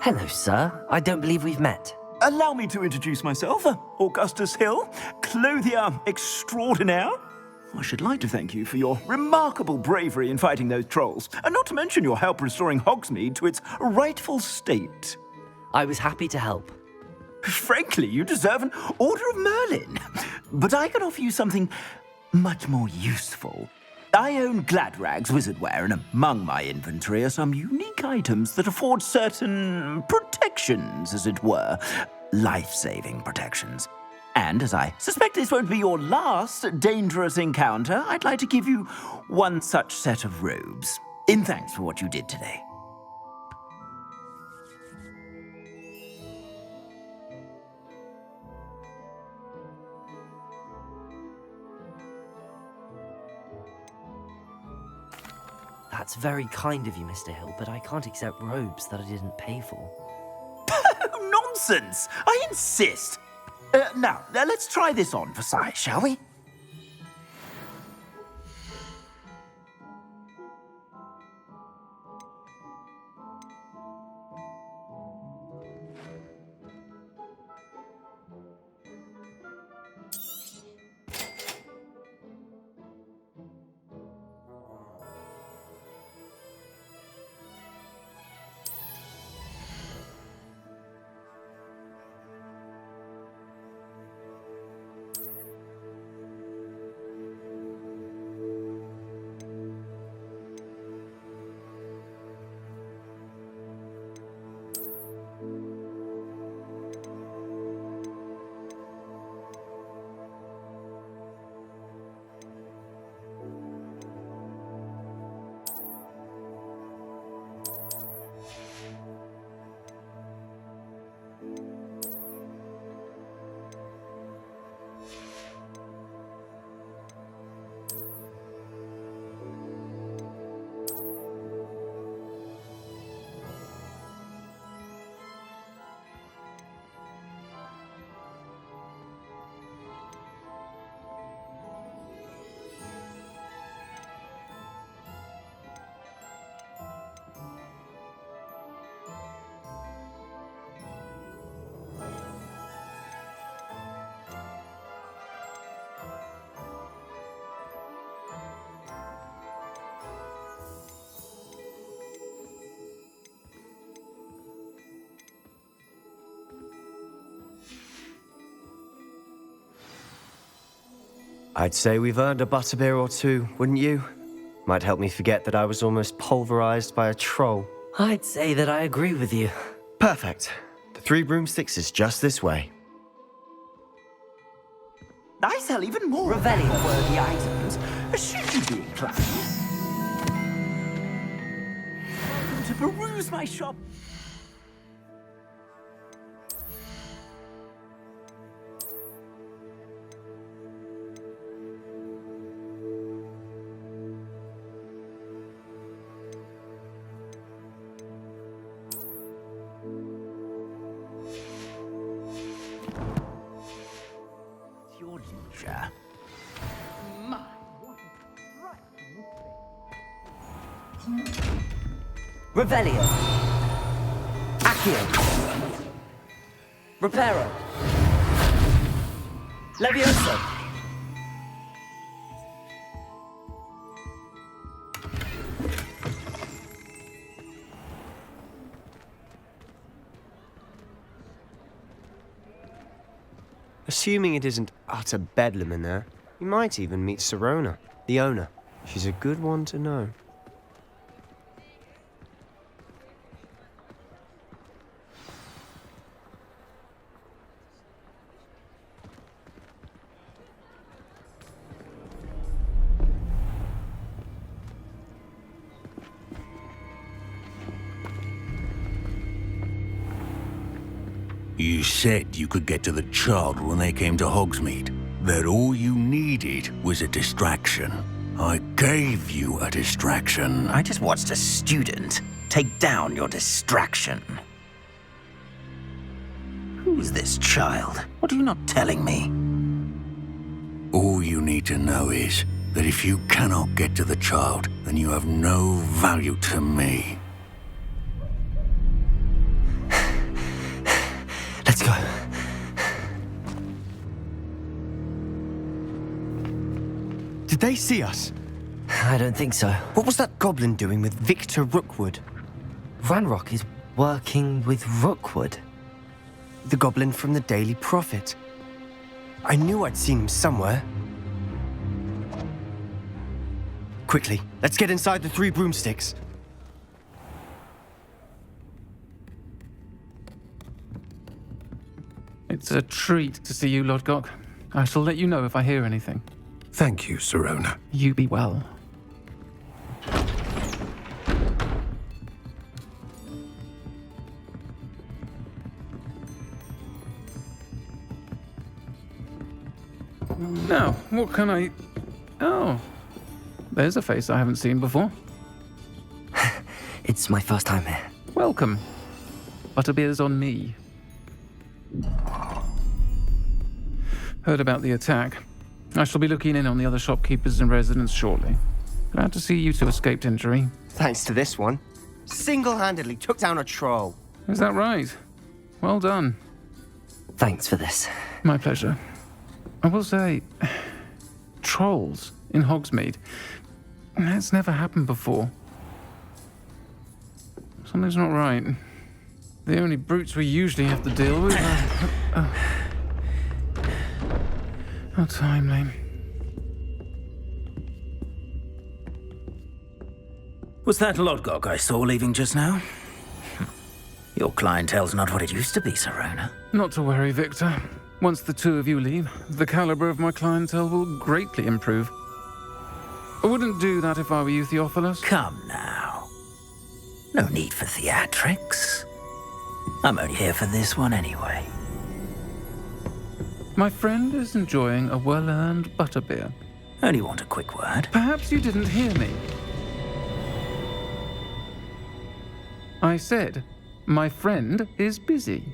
Hello, sir. I don't believe we've met. Allow me to introduce myself, Augustus Hill, clothier extraordinaire. I should like to thank you for your remarkable bravery in fighting those trolls, and not to mention your help restoring Hogsmeade to its rightful state. I was happy to help. Frankly, you deserve an Order of Merlin. But I can offer you something much more useful. I own Gladrag's wizardware, and among my inventory are some unique items that afford certain protections, as it were. Life-saving protections. And as I suspect this won't be your last dangerous encounter, I'd like to give you one such set of robes, in thanks for what you did today. That's very kind of you, Mr. Hill, but I can't accept robes that I didn't pay for. Nonsense! I insist! Now, let's try this on for size, shall we? I'd say we've earned a butterbeer or two, wouldn't you? Might help me forget that I was almost pulverized by a troll. I'd say that I agree with you. Perfect. The 3 broomsticks is just this way. I sell even more Revelio. worthy items, should you be inclined. Welcome to peruse my shop. Revelio. Accio. Reparo. Levioso. Assuming it isn't utter bedlam in there, you might even meet Sirona, the owner. She's a good one to know. You said you could get to the child when they came to Hogsmeade. That all you needed was a distraction. I gave you a distraction. I just watched a student take down your distraction. Who's this child? What are you not telling me? All you need to know is that if you cannot get to the child, then you have no value to me. Let's go. Did they see us? I don't think so. What was that goblin doing with Victor Rookwood? Ranrock is working with Rookwood. The goblin from the Daily Prophet. I knew I'd seen him somewhere. Quickly, let's get inside the 3 broomsticks. It's a treat to see you, Lodgok. I shall let you know if I hear anything. Thank you, Sirona. You be well. Now, what can I... Oh, there's a face I haven't seen before. It's my first time here. Welcome. Butterbeer's on me. Heard about the attack. I shall be looking in on the other shopkeepers and residents shortly. Glad to see you two escaped injury. Thanks to this one. Single-handedly took down a troll. Is that right? Well done. Thanks for this. My pleasure. I will say, trolls in Hogsmeade. That's never happened before. Something's not right. The only brutes we usually have to deal with are... How timely. Was that Lodgok I saw leaving just now? Your clientele's not what it used to be, Sirona. Not to worry, Victor. Once the two of you leave, the caliber of my clientele will greatly improve. I wouldn't do that if I were you, Theophilus. Come now. No need for theatrics. I'm only here for this one anyway. My friend is enjoying a well-earned butterbeer. Only want a quick word. Perhaps you didn't hear me. I said, my friend is busy.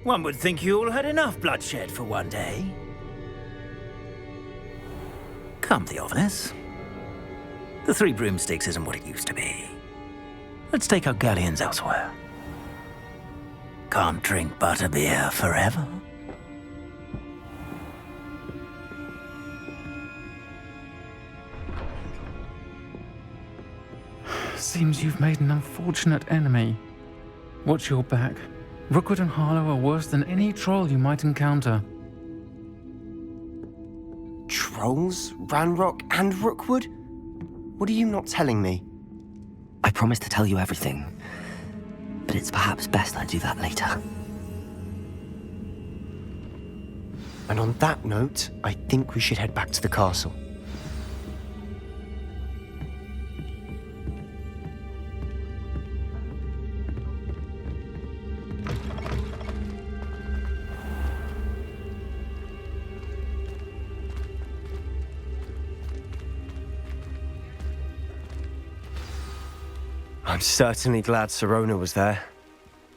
One would think you all had enough bloodshed for one day. Come, Theophilus. The 3 broomsticks isn't what it used to be. Let's take our galleons elsewhere. Can't drink butterbeer forever. Seems you've made an unfortunate enemy. Watch your back. Rookwood and Harlow are worse than any troll you might encounter. Trolls? Ranrock and Rookwood? What are you not telling me? I promised to tell you everything, but it's perhaps best I do that later. And on that note, I think we should head back to the castle. I'm certainly glad Sirona was there.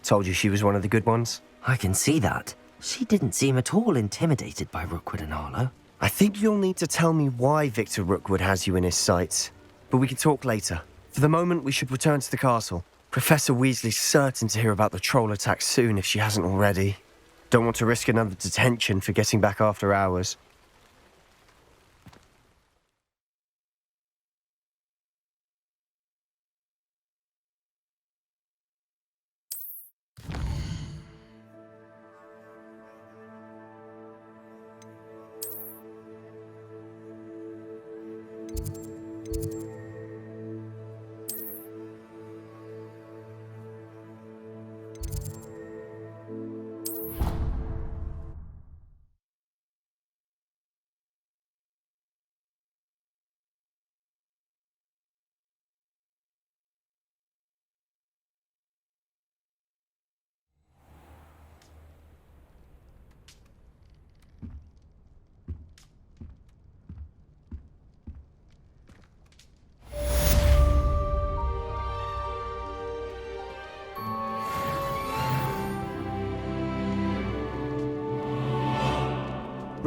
Told you she was one of the good ones. I can see that. She didn't seem at all intimidated by Rookwood and Harlow. I think you'll need to tell me why Victor Rookwood has you in his sights. But we can talk later. For the moment, we should return to the castle. Professor Weasley's certain to hear about the troll attack soon if she hasn't already. Don't want to risk another detention for getting back after hours.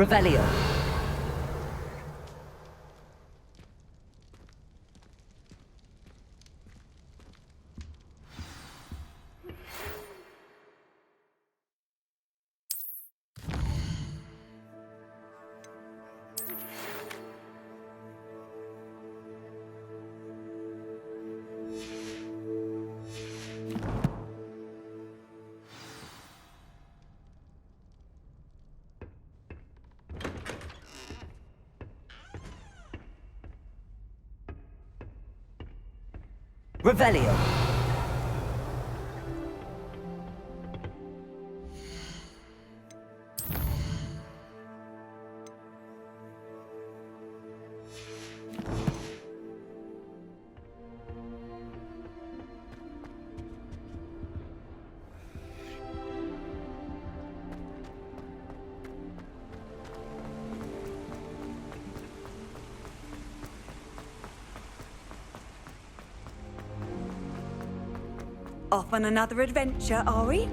Revelio. Revelio. Off on another adventure, are we?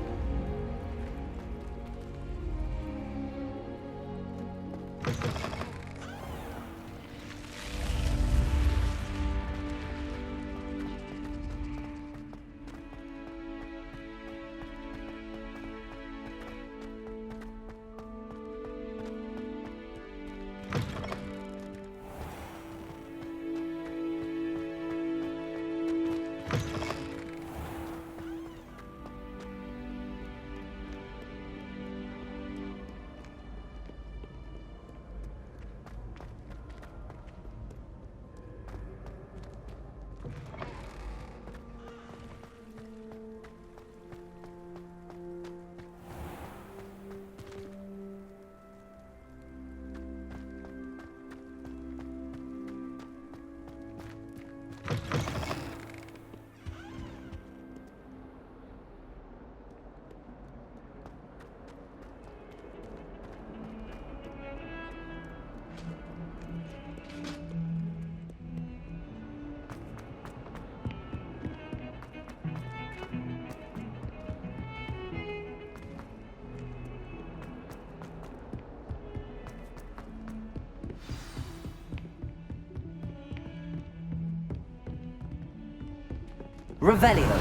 Revelio.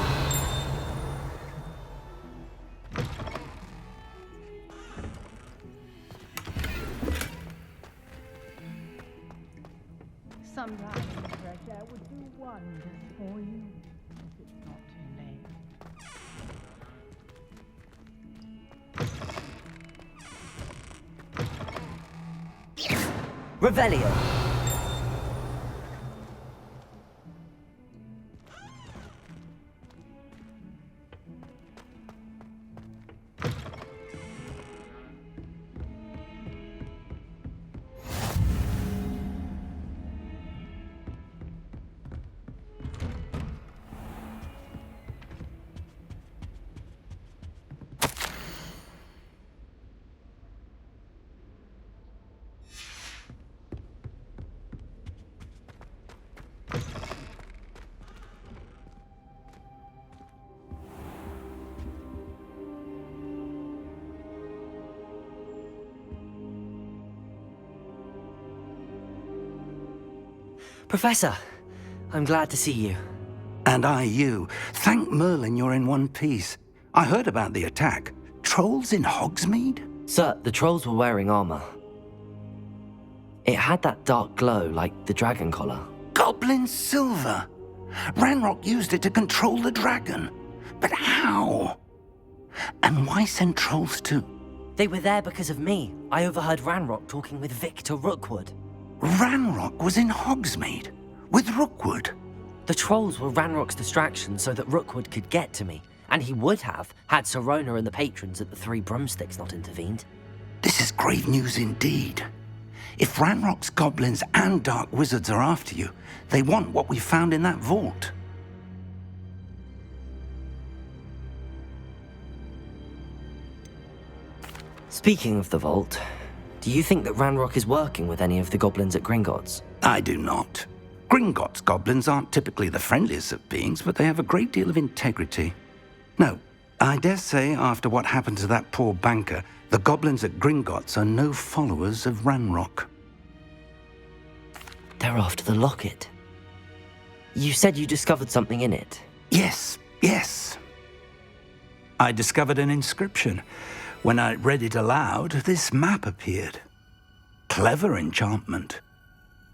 Sometimes fresh air would do wonders for you, if it's not too late. Revelio. Professor, I'm glad to see you. And I you. Thank Merlin you're in one piece. I heard about the attack. Trolls in Hogsmeade? Sir, the trolls were wearing armor. It had that dark glow like the dragon collar. Goblin silver! Ranrock used it to control the dragon. But how? And why send trolls too? They were there because of me. I overheard Ranrock talking with Victor Rookwood. Ranrock was in Hogsmeade? With Rookwood? The trolls were Ranrock's distraction so that Rookwood could get to me. And he would have, had Sirona and the patrons at the Three Broomsticks not intervened. This is grave news indeed. If Ranrock's goblins and dark wizards are after you, they want what we found in that vault. Speaking of the vault, do you think that Ranrock is working with any of the goblins at Gringotts? I do not. Gringotts goblins aren't typically the friendliest of beings, but they have a great deal of integrity. No, I dare say, after what happened to that poor banker, the goblins at Gringotts are no followers of Ranrock. They're after the locket. You said you discovered something in it. Yes. I discovered an inscription. When I read it aloud, this map appeared. Clever enchantment.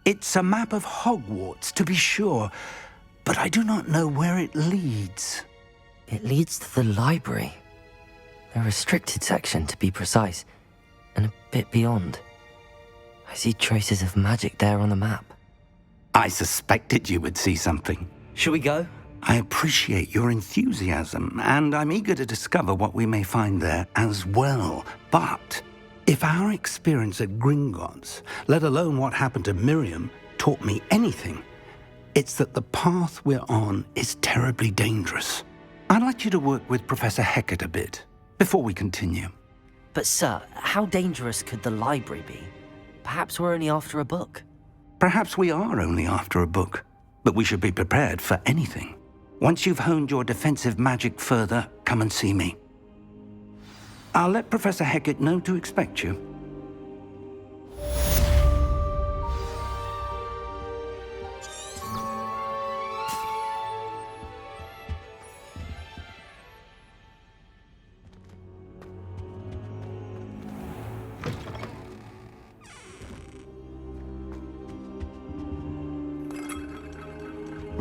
It's a map of Hogwarts, to be sure, but I do not know where it leads. It leads to the library. A restricted section, to be precise, and a bit beyond. I see traces of magic there on the map. I suspected you would see something. Shall we go? I appreciate your enthusiasm, and I'm eager to discover what we may find there as well. But if our experience at Gringotts, let alone what happened to Miriam, taught me anything, it's that the path we're on is terribly dangerous. I'd like you to work with Professor Hecat a bit before we continue. But sir, how dangerous could the library be? Perhaps we're only after a book. Perhaps we are only after a book, but we should be prepared for anything. Once you've honed your defensive magic further, come and see me. I'll let Professor Hecat know to expect you.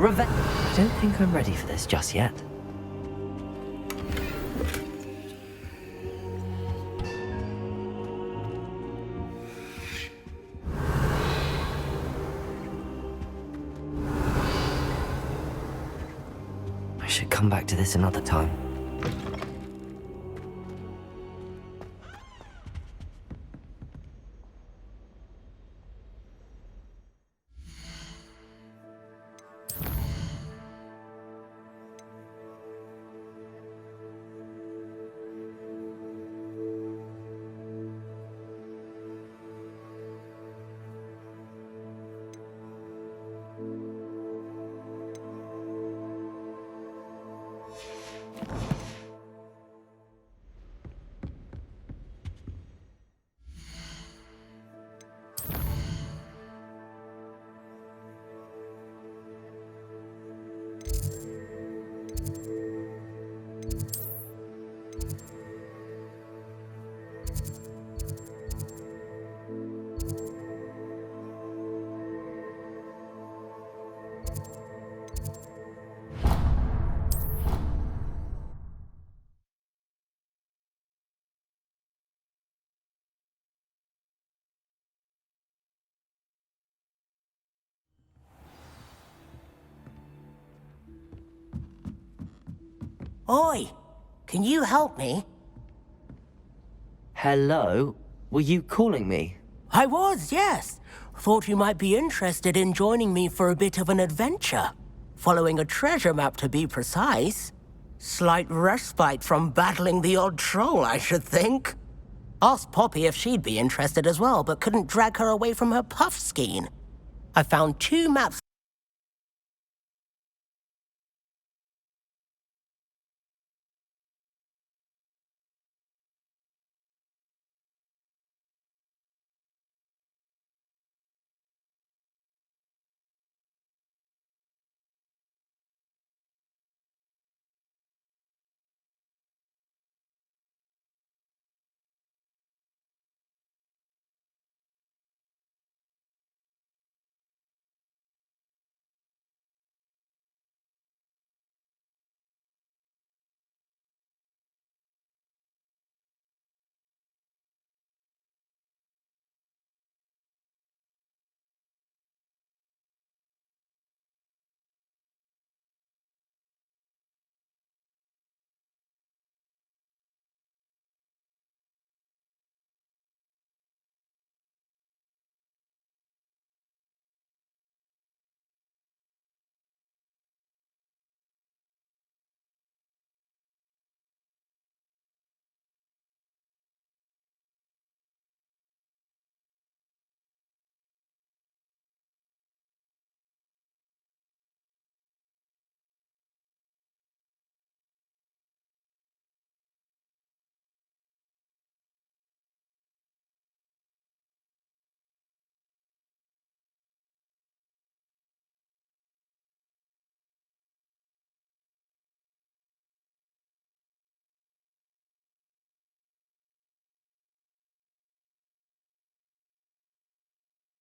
I don't think I'm ready for this just yet. I should come back to this another time. Oi! Can you help me? Hello? Were you calling me? I was, yes. Thought you might be interested in joining me for a bit of an adventure. Following a treasure map, to be precise. Slight respite from battling the odd troll, I should think. Asked Poppy if she'd be interested as well, but couldn't drag her away from her puff skein. I found 2 maps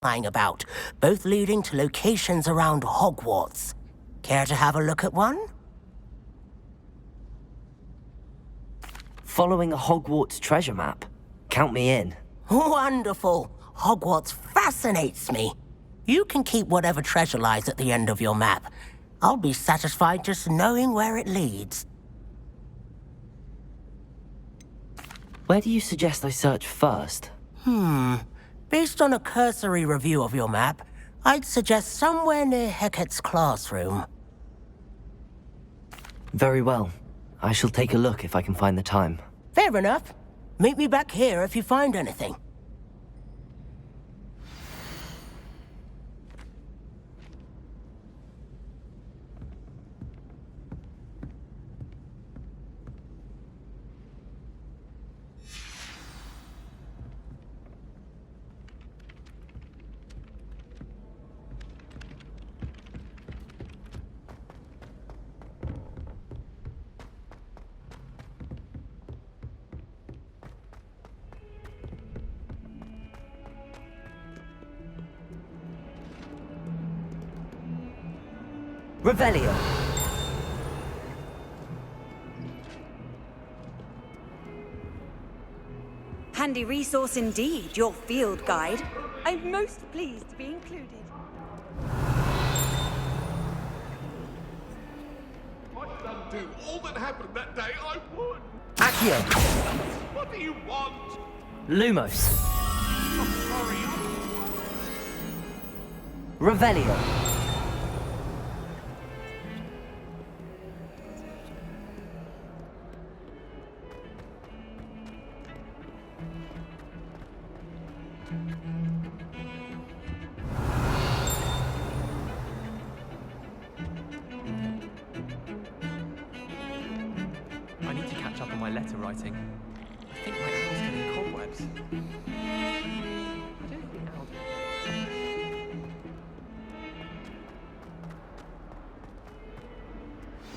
lying about, both leading to locations around Hogwarts. Care to have a look at one? Following a Hogwarts treasure map? Count me in. Wonderful. Hogwarts fascinates me. You can keep whatever treasure lies at the end of your map. I'll be satisfied just knowing where it leads. Where do you suggest I search first? Based on a cursory review of your map, I'd suggest somewhere near Hecat's classroom. Very well. I shall take a look if I can find the time. Fair enough. Meet me back here if you find anything. Revelio. Handy resource indeed, your field guide. I'm most pleased to be included. I'd undo all that happened that day, I would. Accio. What do you want? Lumos. I'm sorry. Revelio. I need to catch up on my letter writing. I think my owl's getting cobwebs. I don't think owl.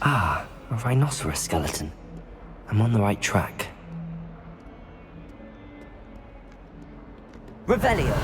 Ah, a rhinoceros skeleton. I'm on the right track. Revelio.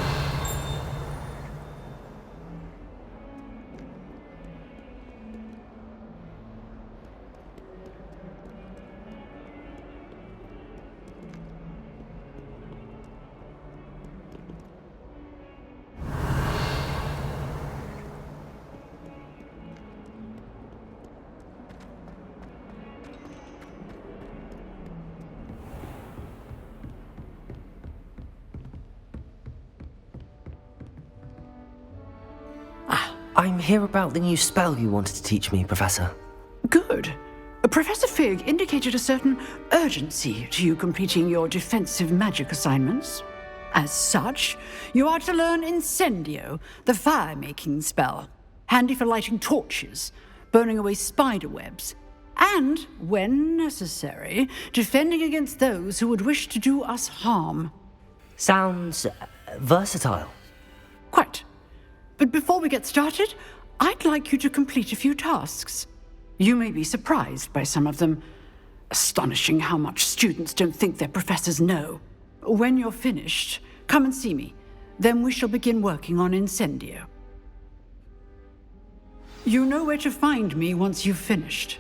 I'm here about the new spell you wanted to teach me, Professor. Good. Professor Fig indicated a certain urgency to you completing your defensive magic assignments. As such, you are to learn Incendio, the fire-making spell, handy for lighting torches, burning away spider webs, and, when necessary, defending against those who would wish to do us harm. Sounds versatile. Quite. But before we get started, I'd like you to complete a few tasks. You may be surprised by some of them. Astonishing how much students don't think their professors know. When you're finished, come and see me. Then we shall begin working on Incendio. You know where to find me once you've finished.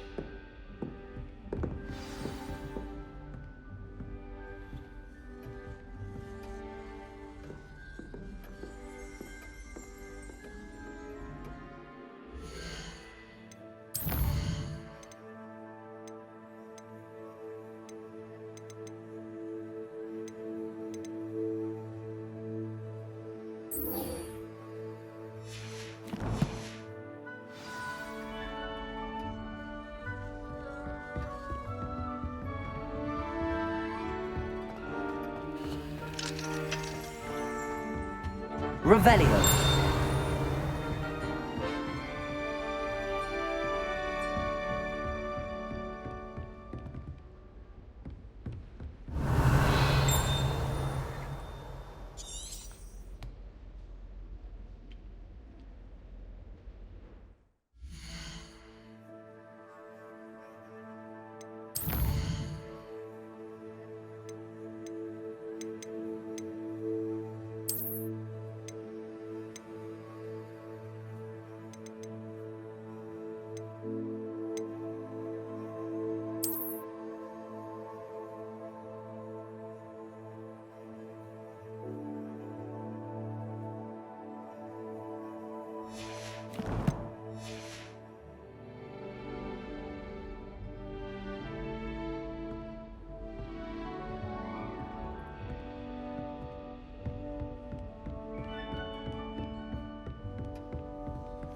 Revelio.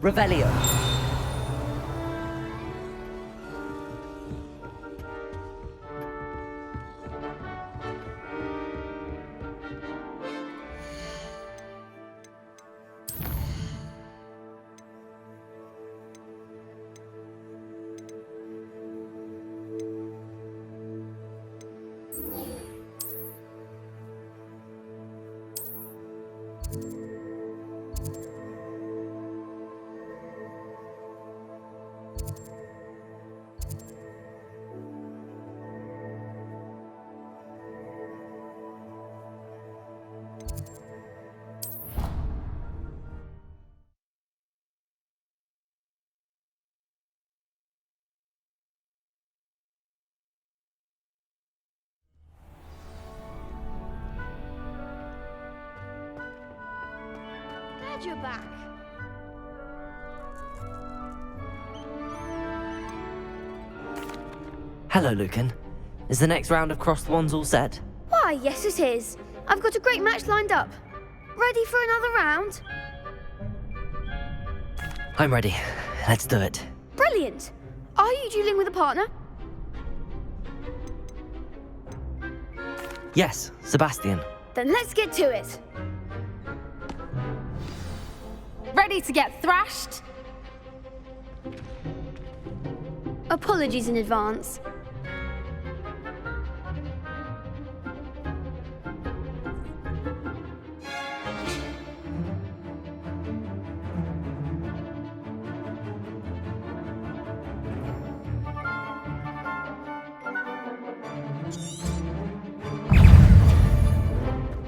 Revelio. Glad you're back. Hello, Lucan. Is the next round of Cross the Wands all set? Why, yes it is. I've got a great match lined up. Ready for another round? I'm ready. Let's do it. Brilliant. Are you dueling with a partner? Yes, Sebastian. Then let's get to it. Ready to get thrashed? Apologies in advance.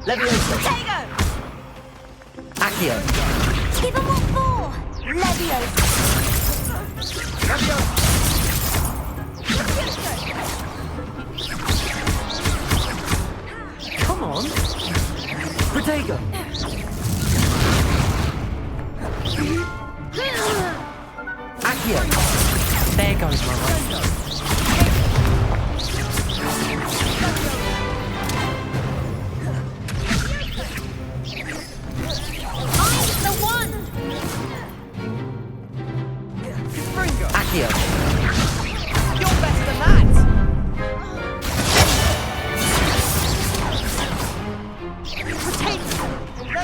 Levioso. Tego! Accio. Give him what for! Levioso! Come on. Protego. Accio. There goes my right. Accio. You're better than that!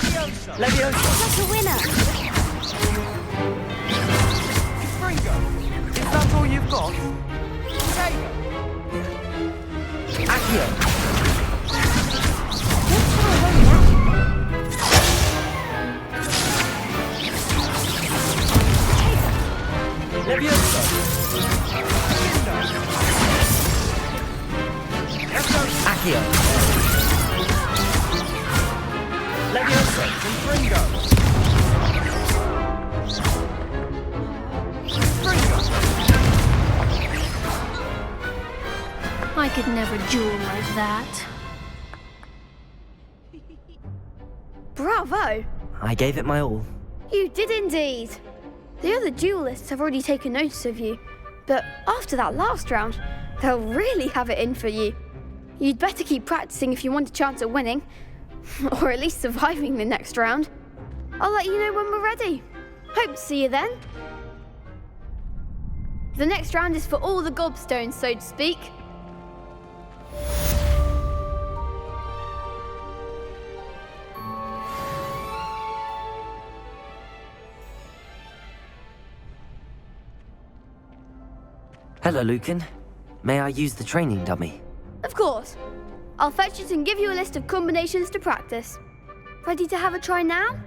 Levioso. Levioso. Such a winner! Fringo! Is that all you've got? Tego! Accio. Levioso. Accio. Levioso. Fringo! Fringo! I could never duel like that. Bravo! I gave it my all. You did indeed. The other duelists have already taken notice of you, but after that last round, they'll really have it in for you. You'd better keep practicing if you want a chance at winning, or at least surviving the next round. I'll let you know when we're ready. Hope to see you then. The next round is for all the gobstones, so to speak. Hello, Lucan. May I use the training dummy? Of course. I'll fetch it and give you a list of combinations to practice. Ready to have a try now?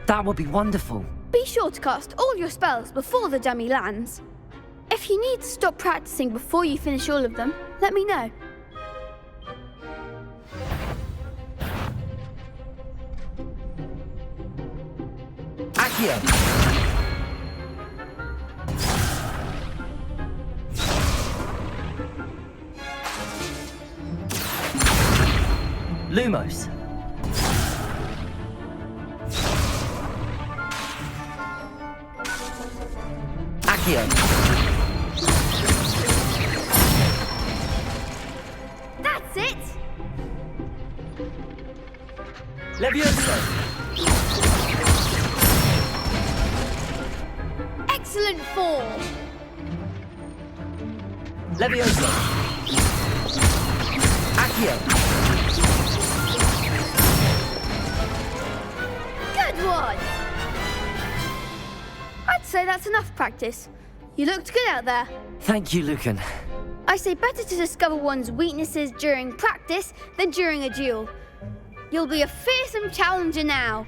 That would be wonderful. Be sure to cast all your spells before the dummy lands. If you need to stop practicing before you finish all of them, let me know. Accio. Lumos. Accio. That's it! Levioso. Excellent fall! Leviosa! Accio! Good one! I'd say that's enough practice. You looked good out there. Thank you, Lucan. I say better to discover one's weaknesses during practice than during a duel. You'll be a fearsome challenger now.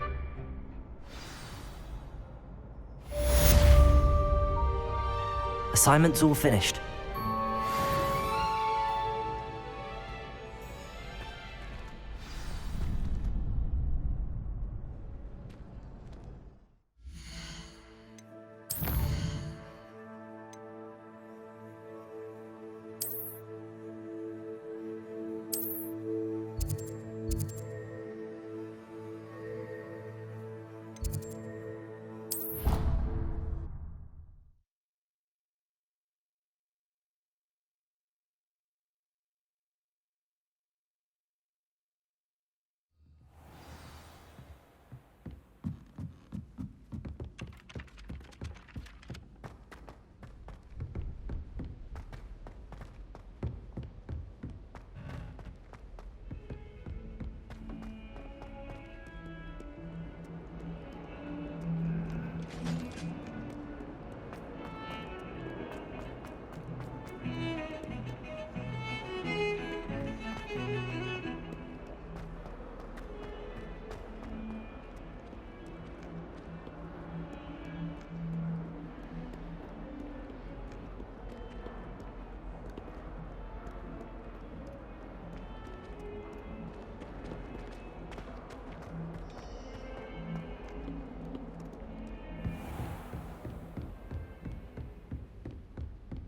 Assignment's all finished.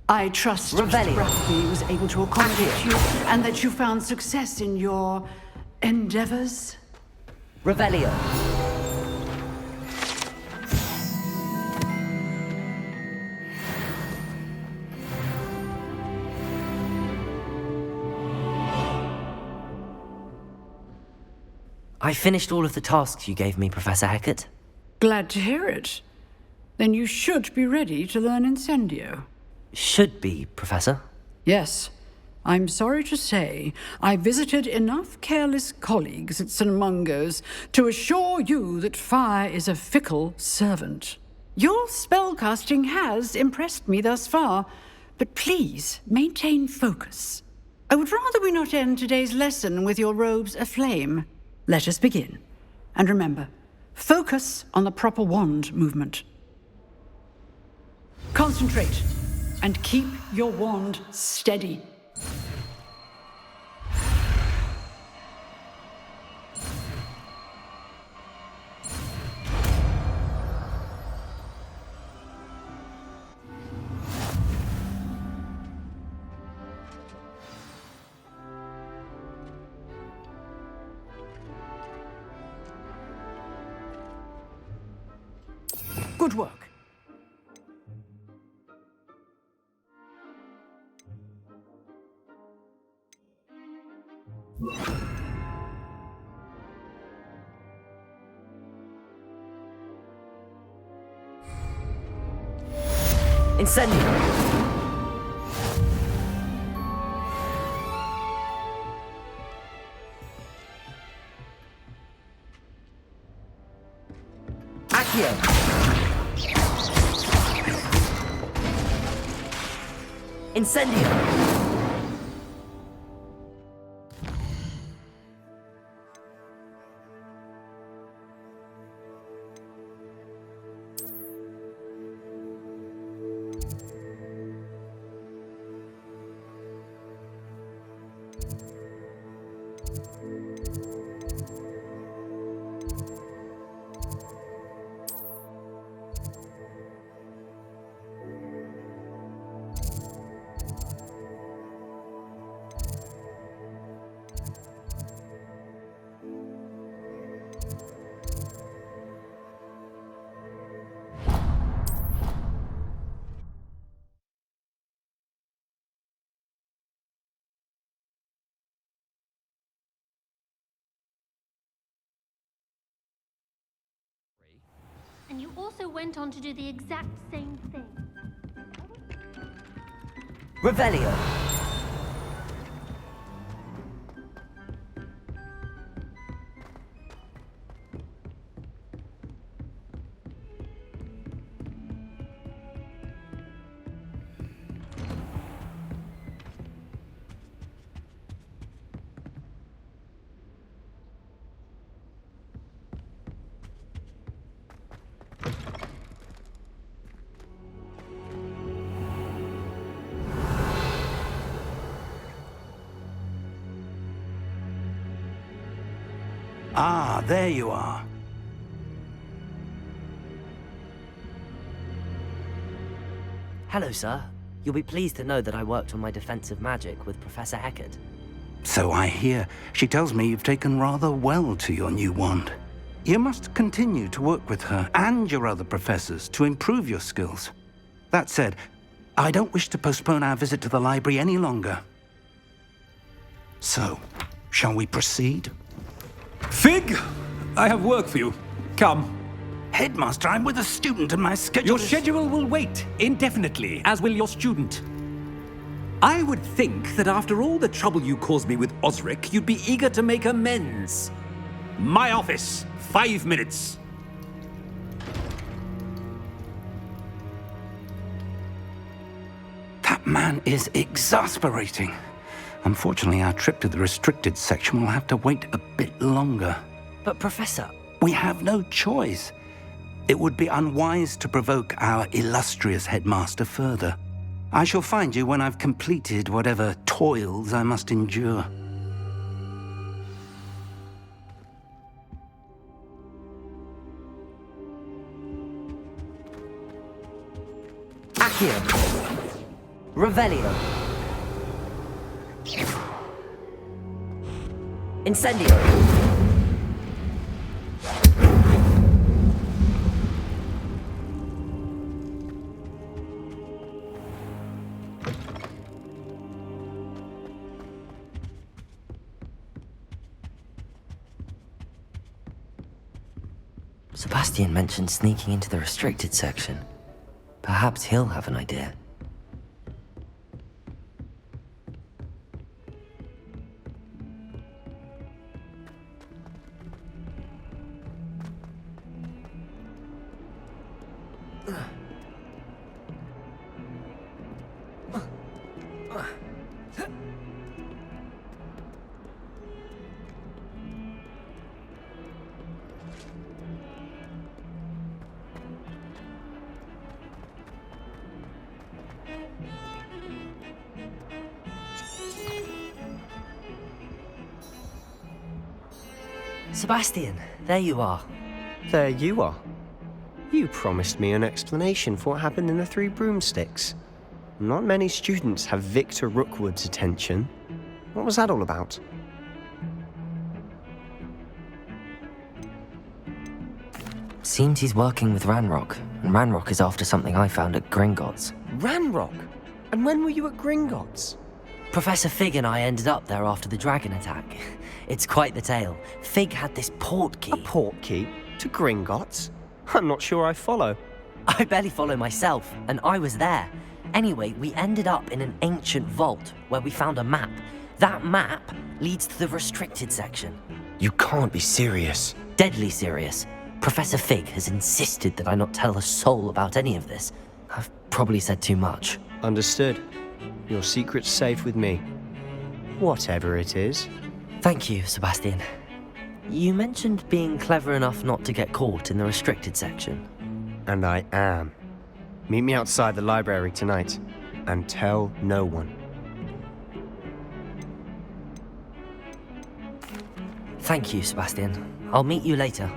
I trust Mr. Bradley was able to accommodate you and that you found success in your endeavors. Revelio. I finished all of the tasks you gave me, Professor Hecat. Glad to hear it. Then you should be ready to learn Incendio. Should be, Professor. Yes. I'm sorry to say, I visited enough careless colleagues at St. Mungo's to assure you that fire is a fickle servant. Your spellcasting has impressed me thus far, but please maintain focus. I would rather we not end today's lesson with your robes aflame. Let us begin. And remember, focus on the proper wand movement. Concentrate. And keep your wand steady. Good work. Incendio! Accio! Incendio! also went on to do the exact same thing. Revelio. Ah, there you are. Hello, sir. You'll be pleased to know that I worked on my defensive magic with Professor Heckard. So I hear. She tells me you've taken rather well to your new wand. You must continue to work with her and your other professors to improve your skills. That said, I don't wish to postpone our visit to the library any longer. So, shall we proceed? Fig, I have work for you. Come. Headmaster, I'm with a student and my schedule Your schedule will wait indefinitely, as will your student. I would think that after all the trouble you caused me with Osric, you'd be eager to make amends. My office, 5 minutes. That man is exasperating. Unfortunately, our trip to the restricted section will have to wait a bit longer. But, Professor... We have no choice. It would be unwise to provoke our illustrious headmaster further. I shall find you when I've completed whatever toils I must endure. Accio. Revelio. Incendio. Sebastian mentioned sneaking into the restricted section. Perhaps he'll have an idea. Sebastian, there you are. There you are. You promised me an explanation for what happened in the Three Broomsticks. Not many students have Victor Rookwood's attention. What was that all about? Seems he's working with Ranrock, and Ranrock is after something I found at Gringotts. Ranrock? And when were you at Gringotts? Professor Fig and I ended up there after the dragon attack. It's quite the tale. Fig had this portkey. A portkey? To Gringotts? I'm not sure I follow. I barely follow myself, and I was there. Anyway, we ended up in an ancient vault where we found a map. That map leads to the restricted section. You can't be serious. Deadly serious. Professor Fig has insisted that I not tell a soul about any of this. I've probably said too much. Understood. Your secret's safe with me. Whatever it is. Thank you, Sebastian. You mentioned being clever enough not to get caught in the restricted section. And I am. Meet me outside the library tonight, and tell no one. Thank you, Sebastian. I'll meet you later.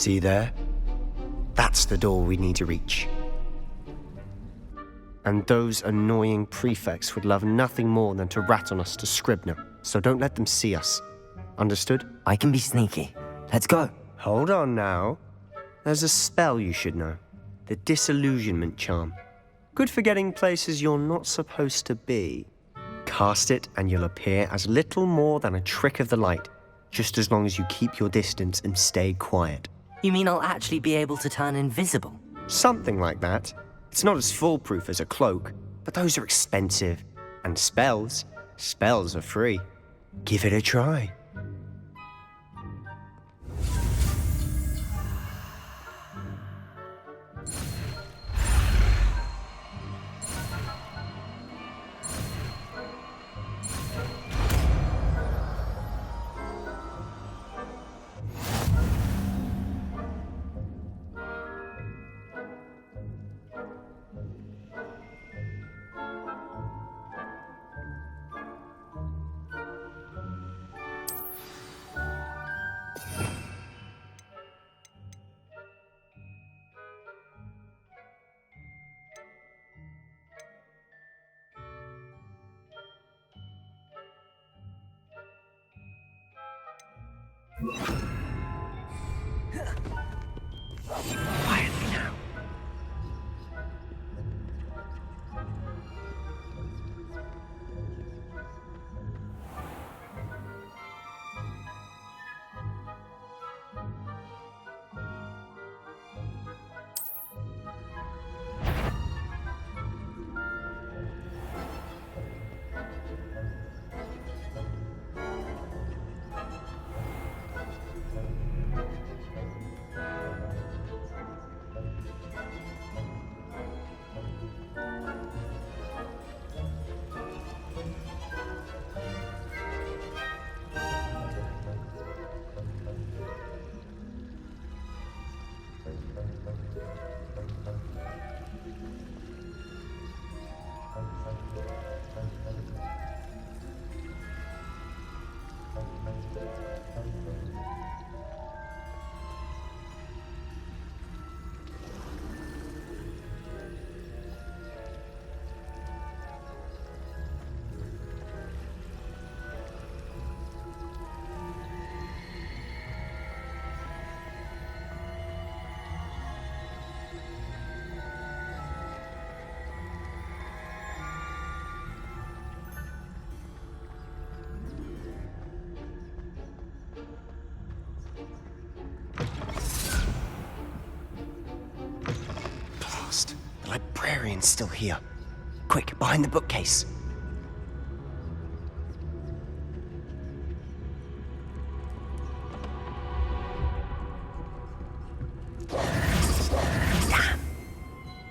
See there? That's the door we need to reach. And those annoying prefects would love nothing more than to rat on us to Scribner, so don't let them see us. Understood? I can be sneaky. Let's go. Hold on now. There's a spell you should know. The Disillusionment Charm. Good for getting places you're not supposed to be. Cast it and you'll appear as little more than a trick of the light, just as long as you keep your distance and stay quiet. You mean I'll actually be able to turn invisible? Something like that. It's not as foolproof as a cloak, but those are expensive. And spells are free. Give it a try. Quietly now. The librarian's still here. Quick, behind the bookcase. Damn!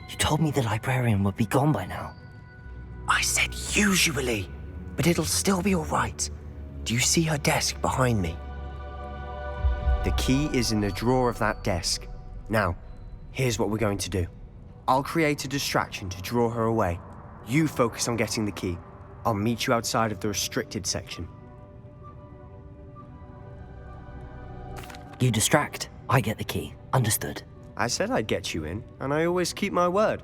You told me the librarian would be gone by now. I said usually, but it'll still be all right. Do you see her desk behind me? The key is in the drawer of that desk. Now, here's what we're going to do. I'll create a distraction to draw her away. You focus on getting the key. I'll meet you outside of the restricted section. You distract, I get the key. Understood. I said I'd get you in, and I always keep my word.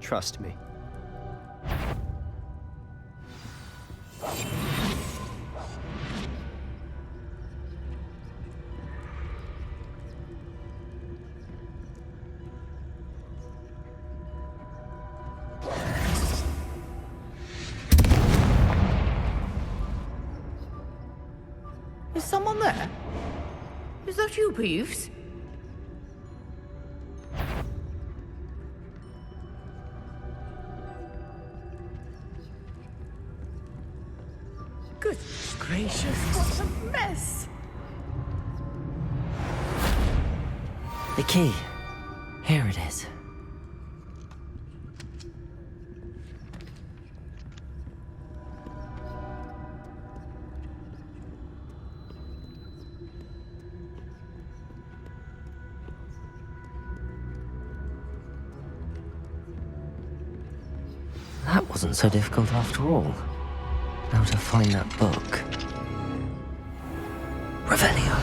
Trust me. Is someone there? Is that you, Peeves? Goodness gracious, what a mess! The key. Here it is. That wasn't so difficult after all. Now to find that book. Revelio.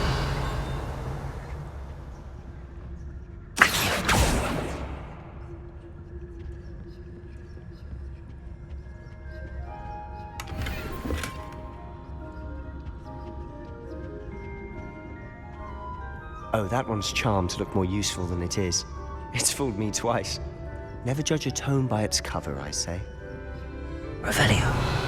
Oh, that one's charmed to look more useful than it is. It's fooled me twice. Never judge a tome by its cover, I say. Revelio.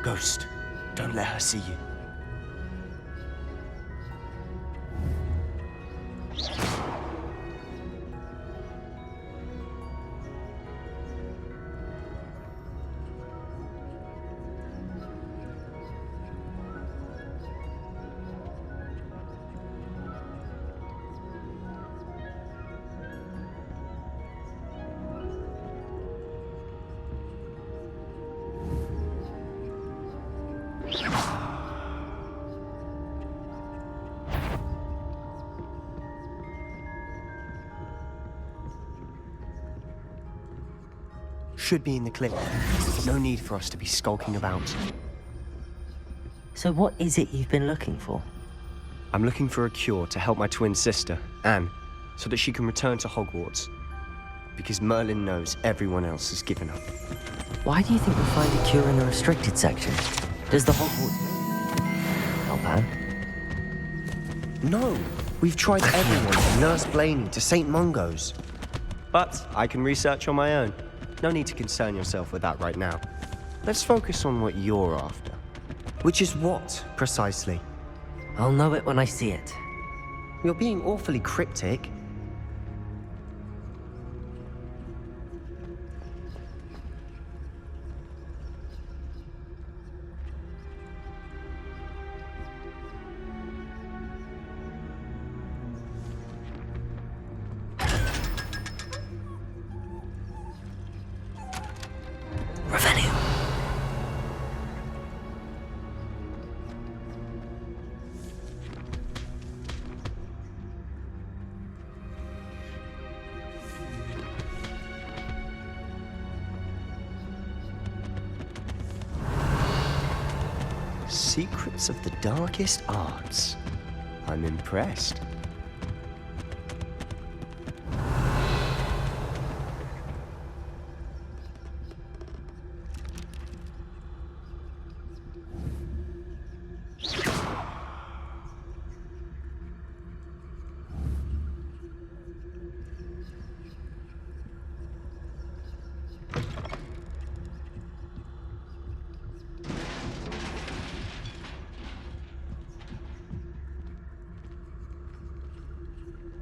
Ghost, don't let her see you. Should be in the clip. No need for us to be skulking about. So what is it you've been looking for? I'm looking for a cure to help my twin sister, Anne, so that she can return to Hogwarts. Because Merlin knows everyone else has given up. Why do you think we'll find a cure in the restricted section? Does the Hogwarts help Anne? No, we've tried everyone from Nurse Blaney to St. Mungo's. But I can research on my own. No need to concern yourself with that right now. Let's focus on what you're after. Which is what, precisely? I'll know it when I see it. You're being awfully cryptic. Secrets of the darkest arts. I'm impressed.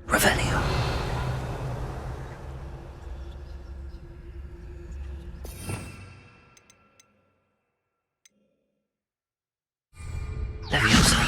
Revelio. Leviosa.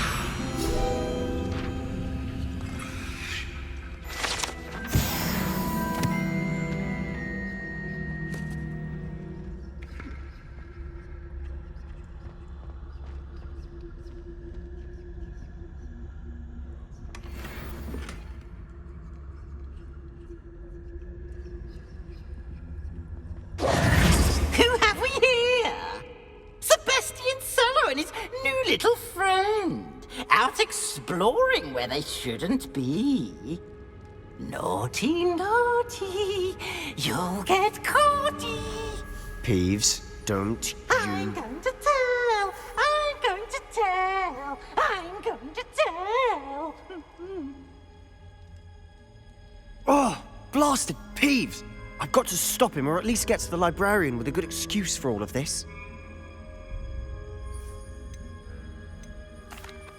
Little friend, out exploring where they shouldn't be. Naughty, naughty, you'll get caughty. Peeves, don't you... I'm going to tell, I'm going to tell, I'm going to tell. Oh, blasted Peeves! I've got to stop him, or at least get to the librarian with a good excuse for all of this.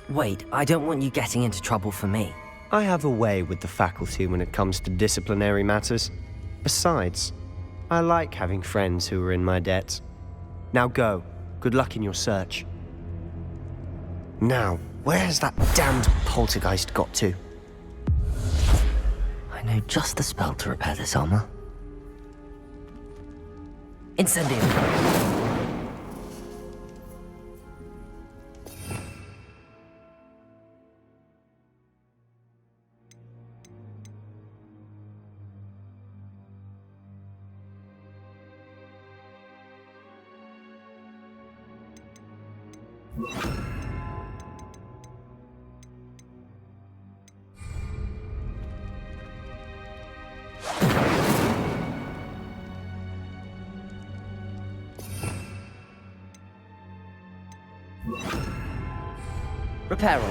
Wait, I don't want you getting into trouble for me. I have a way with the faculty when it comes to disciplinary matters. Besides, I like having friends who are in my debt. Now go. Good luck in your search. Now, where's that damned poltergeist got to? I know just the spell to repair this armor. Incendio. Reparo.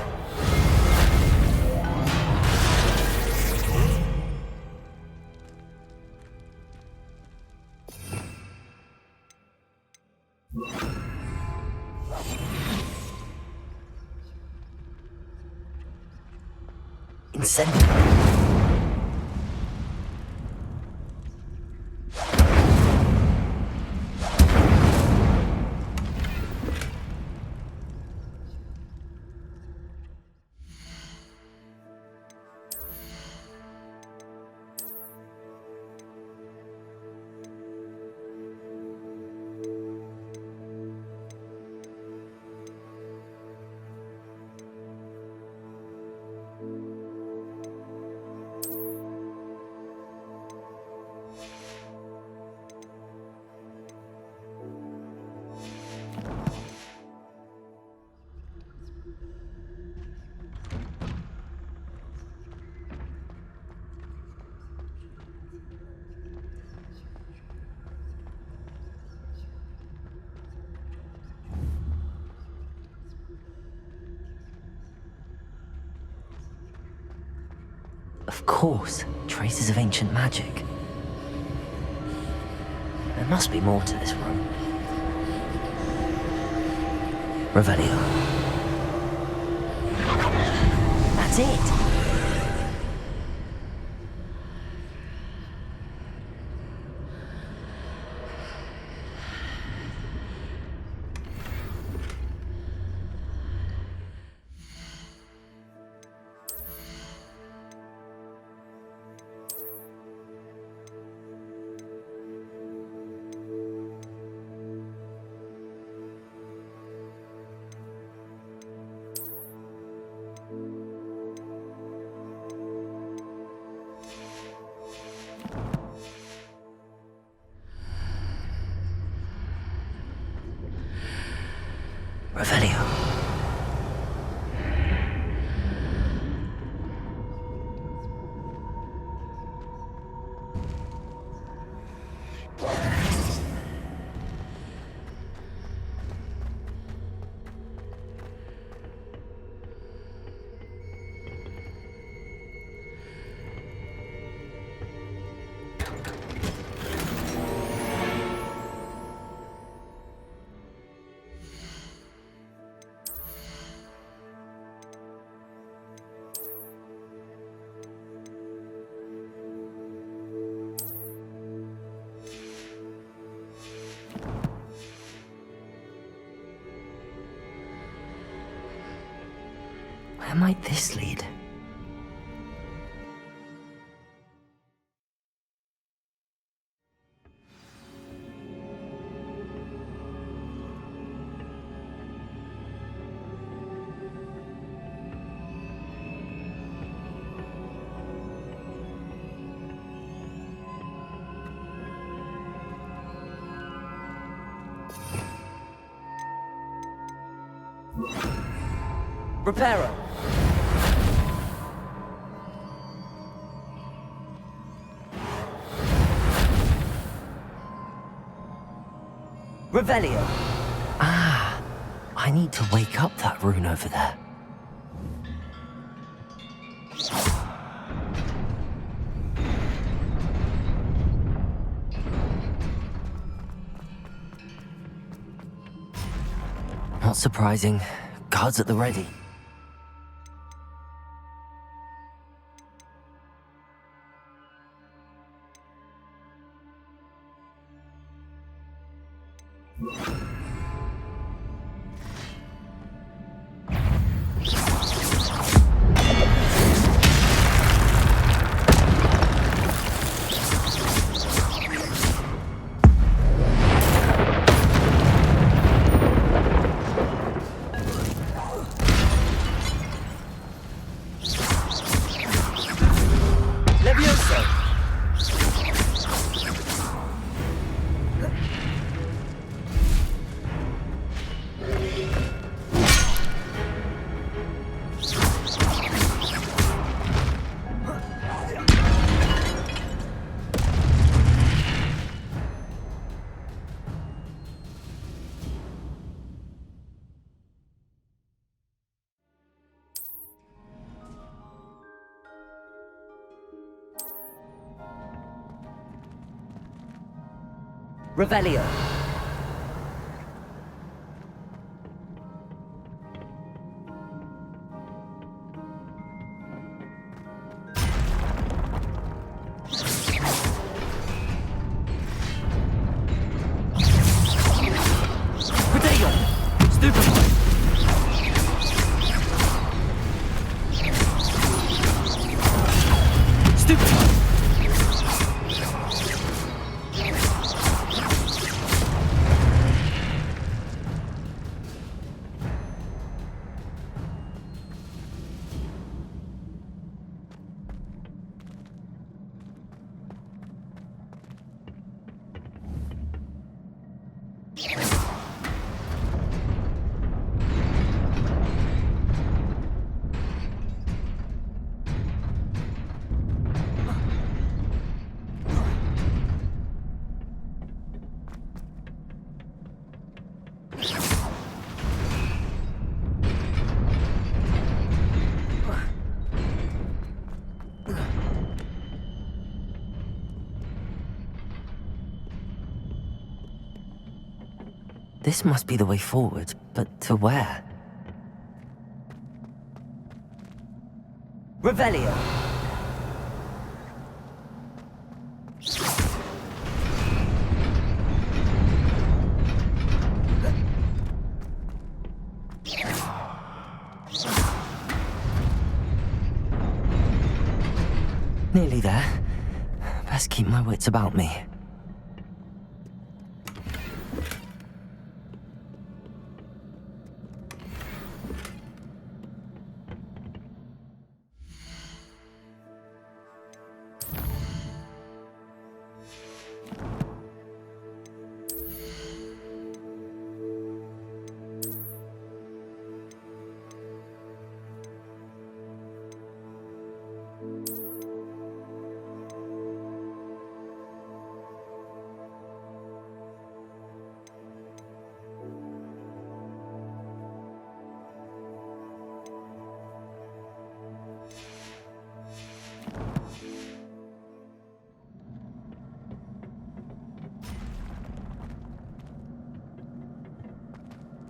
Incendio. Of course, traces of ancient magic. There must be more to this room. Revelio. That's it! Revelio. Where might this lead? Reparo. Revelio. Ah, I need to wake up that rune over there. Not surprising. Guards at the ready. Revelio. This must be the way forward, but to where? Revelio. Nearly there. Best keep my wits about me.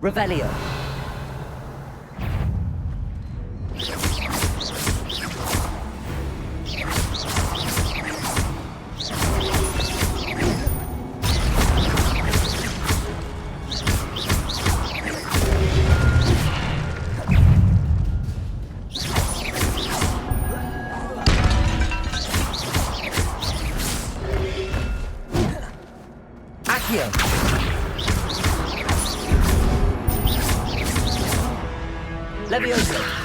Revelio. Levioso.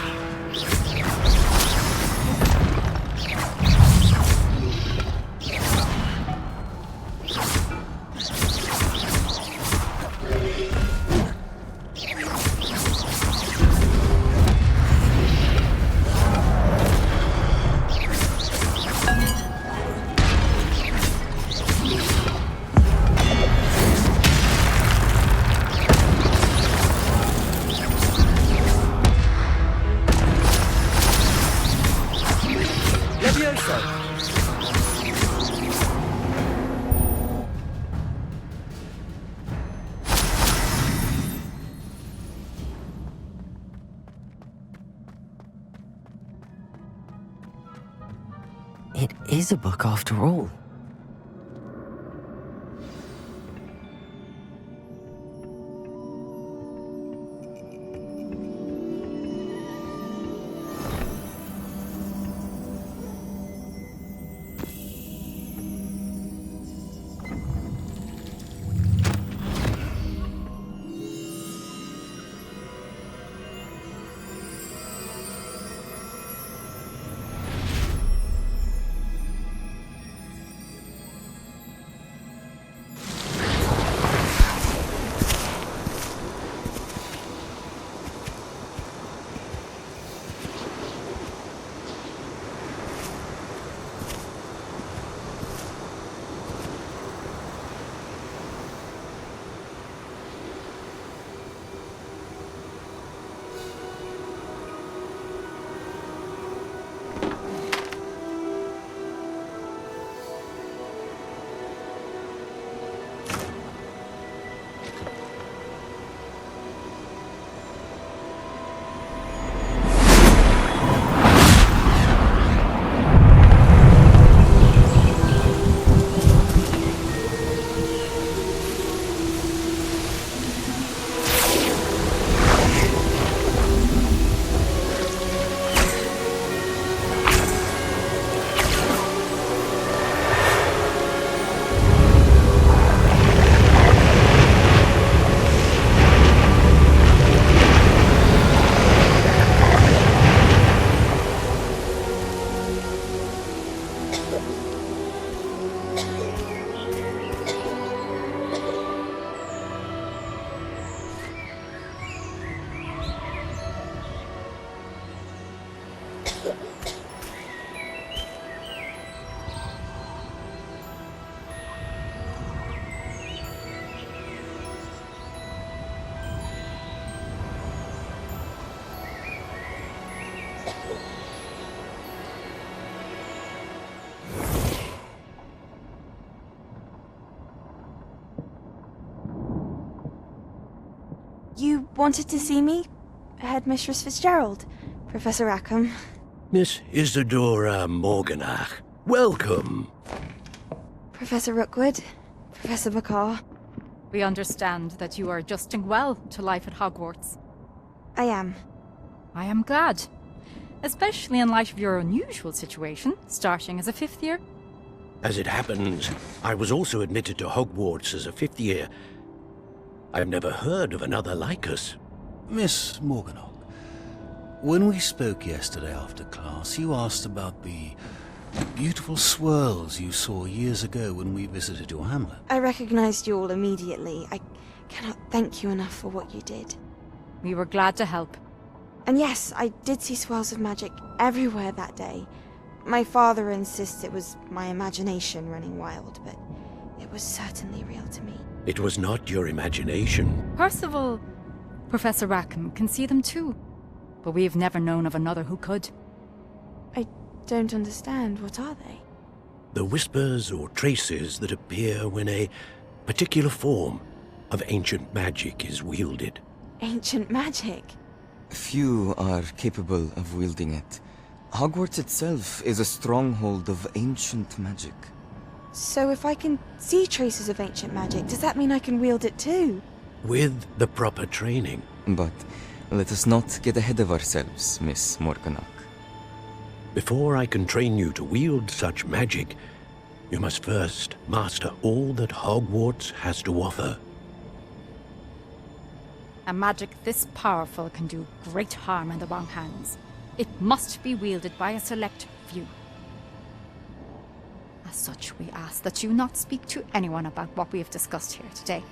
It is a book after all. You wanted to see me? Headmistress Fitzgerald, Professor Rackham. Miss Isadora Morganach, welcome. Professor Rookwood, Professor McCaw. We understand that you are adjusting well to life at Hogwarts. I am. I am glad. Especially in light of your unusual situation, starting as a 5th year. As it happens, I was also admitted to Hogwarts as a 5th year. I've never heard of another like us. Miss Morganach, when we spoke yesterday after class, you asked about the beautiful swirls you saw years ago when we visited your hamlet. I recognized you all immediately. I cannot thank you enough for what you did. We were glad to help. And yes, I did see swirls of magic everywhere that day. My father insists it was my imagination running wild, but it was certainly real to me. It was not your imagination. Percival, Professor Rackham can see them too. But we have never known of another who could. I don't understand. What are they? The whispers or traces that appear when a particular form of ancient magic is wielded. Ancient magic? Few are capable of wielding it. Hogwarts itself is a stronghold of ancient magic. So if I can see traces of ancient magic, does that mean I can wield it too? With the proper training. But let us not get ahead of ourselves, Miss Morganach. Before I can train you to wield such magic, you must first master all that Hogwarts has to offer. A magic this powerful can do great harm in the wrong hands. It must be wielded by a select few. As such, we ask that you not speak to anyone about what we have discussed here today.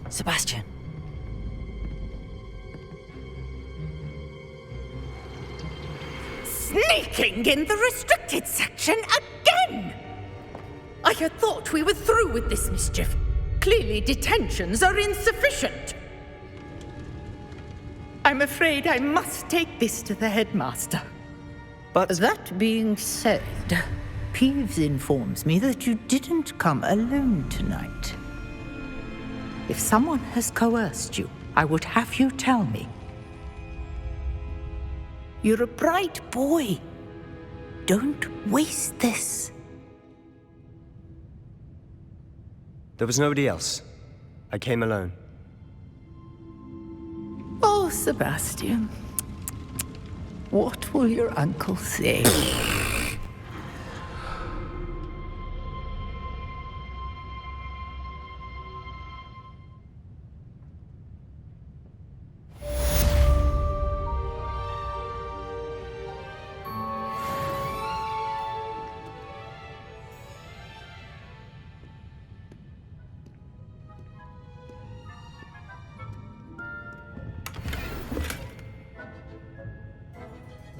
Sebastian. Sneaking in the restricted section again! I had thought we were through with this mischief. Clearly detentions are insufficient. I'm afraid I must take this to the headmaster. But that being said, Peeves informs me that you didn't come alone tonight. If someone has coerced you, I would have you tell me. You're a bright boy. Don't waste this. There was nobody else. I came alone. Oh, Sebastian. What will your uncle say?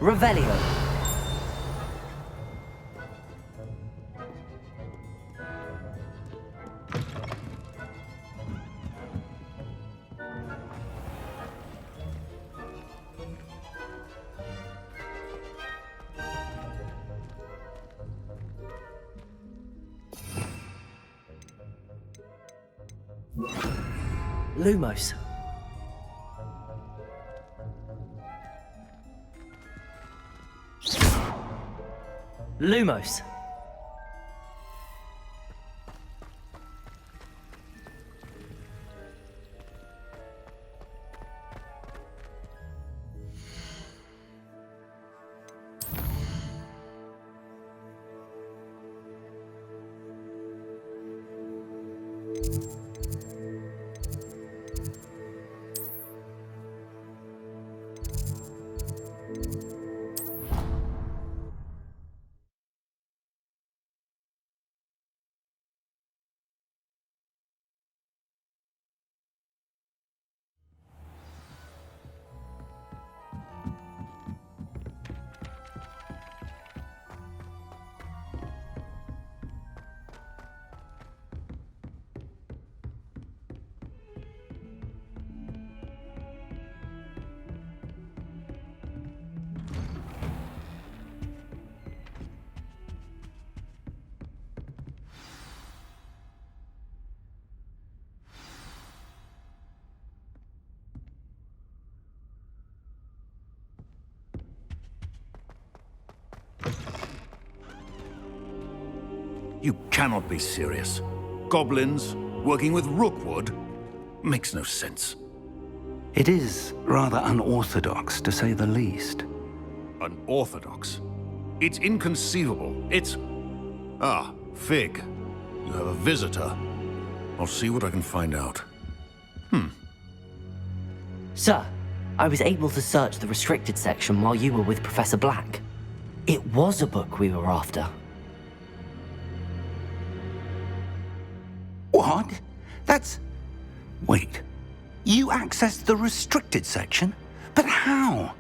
Revelio. Lumos. Lumos. You cannot be serious. Goblins working with Rookwood? Makes no sense. It is rather unorthodox, to say the least. Unorthodox? It's inconceivable. It's... Ah, Fig. You have a visitor. I'll see what I can find out. Sir, I was able to search the restricted section while you were with Professor Black. It was a book we were after. What? That's... Wait. You accessed the restricted section? But how?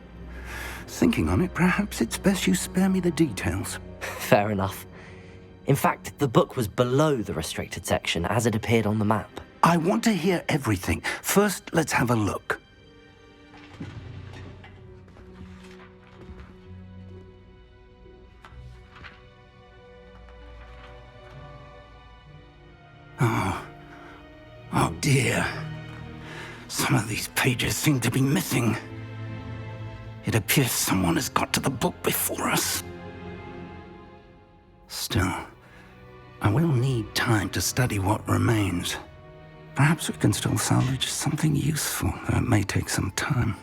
Thinking on it, perhaps it's best you spare me the details. Fair enough. In fact, the book was below the restricted section as it appeared on the map. I want to hear everything. First, let's have a look. Oh dear. Some of these pages seem to be missing. It appears someone has got to the book before us. Still, I will need time to study what remains. Perhaps we can still salvage something useful, though it may take some time.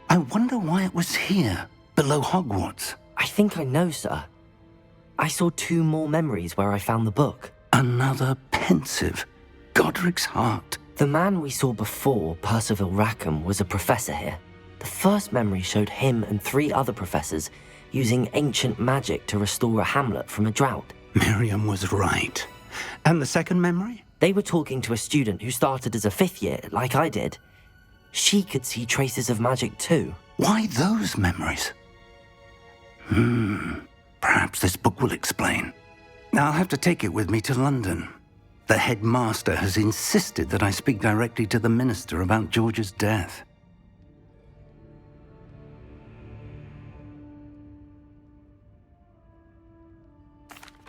I wonder why it was here, below Hogwarts. I think I know, sir. I saw 2 more memories where I found the book. Another pensive. Godric's heart. The man we saw before, Percival Rackham, was a professor here. The first memory showed him and 3 other professors using ancient magic to restore a hamlet from a drought. Miriam was right. And the second memory? They were talking to a student who started as a 5th year, like I did. She could see traces of magic too. Why those memories? Perhaps this book will explain. I'll have to take it with me to London. The headmaster has insisted that I speak directly to the minister about George's death.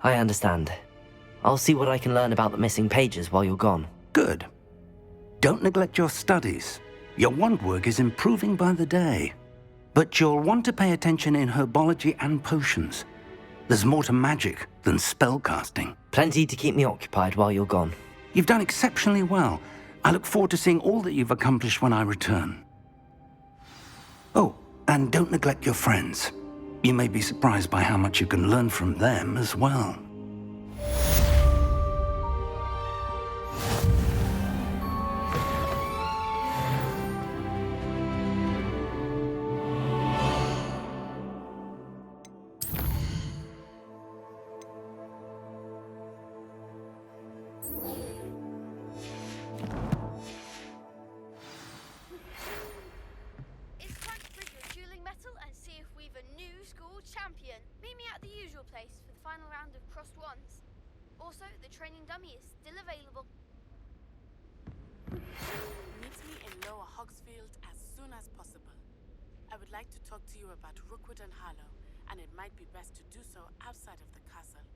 I understand. I'll see what I can learn about the missing pages while you're gone. Good. Don't neglect your studies. Your wand work is improving by the day. But you'll want to pay attention in herbology and potions. There's more to magic than spellcasting. Plenty to keep me occupied while you're gone. You've done exceptionally well. I look forward to seeing all that you've accomplished when I return. Oh, and don't neglect your friends. You may be surprised by how much you can learn from them as well. Champion. Meet me at the usual place for the final round of crossed wands. Also, the training dummy is still available. Meet me in Lower Hogsfield as soon as possible. I would like to talk to you about Rookwood and Harlow, and it might be best to do so outside of the castle.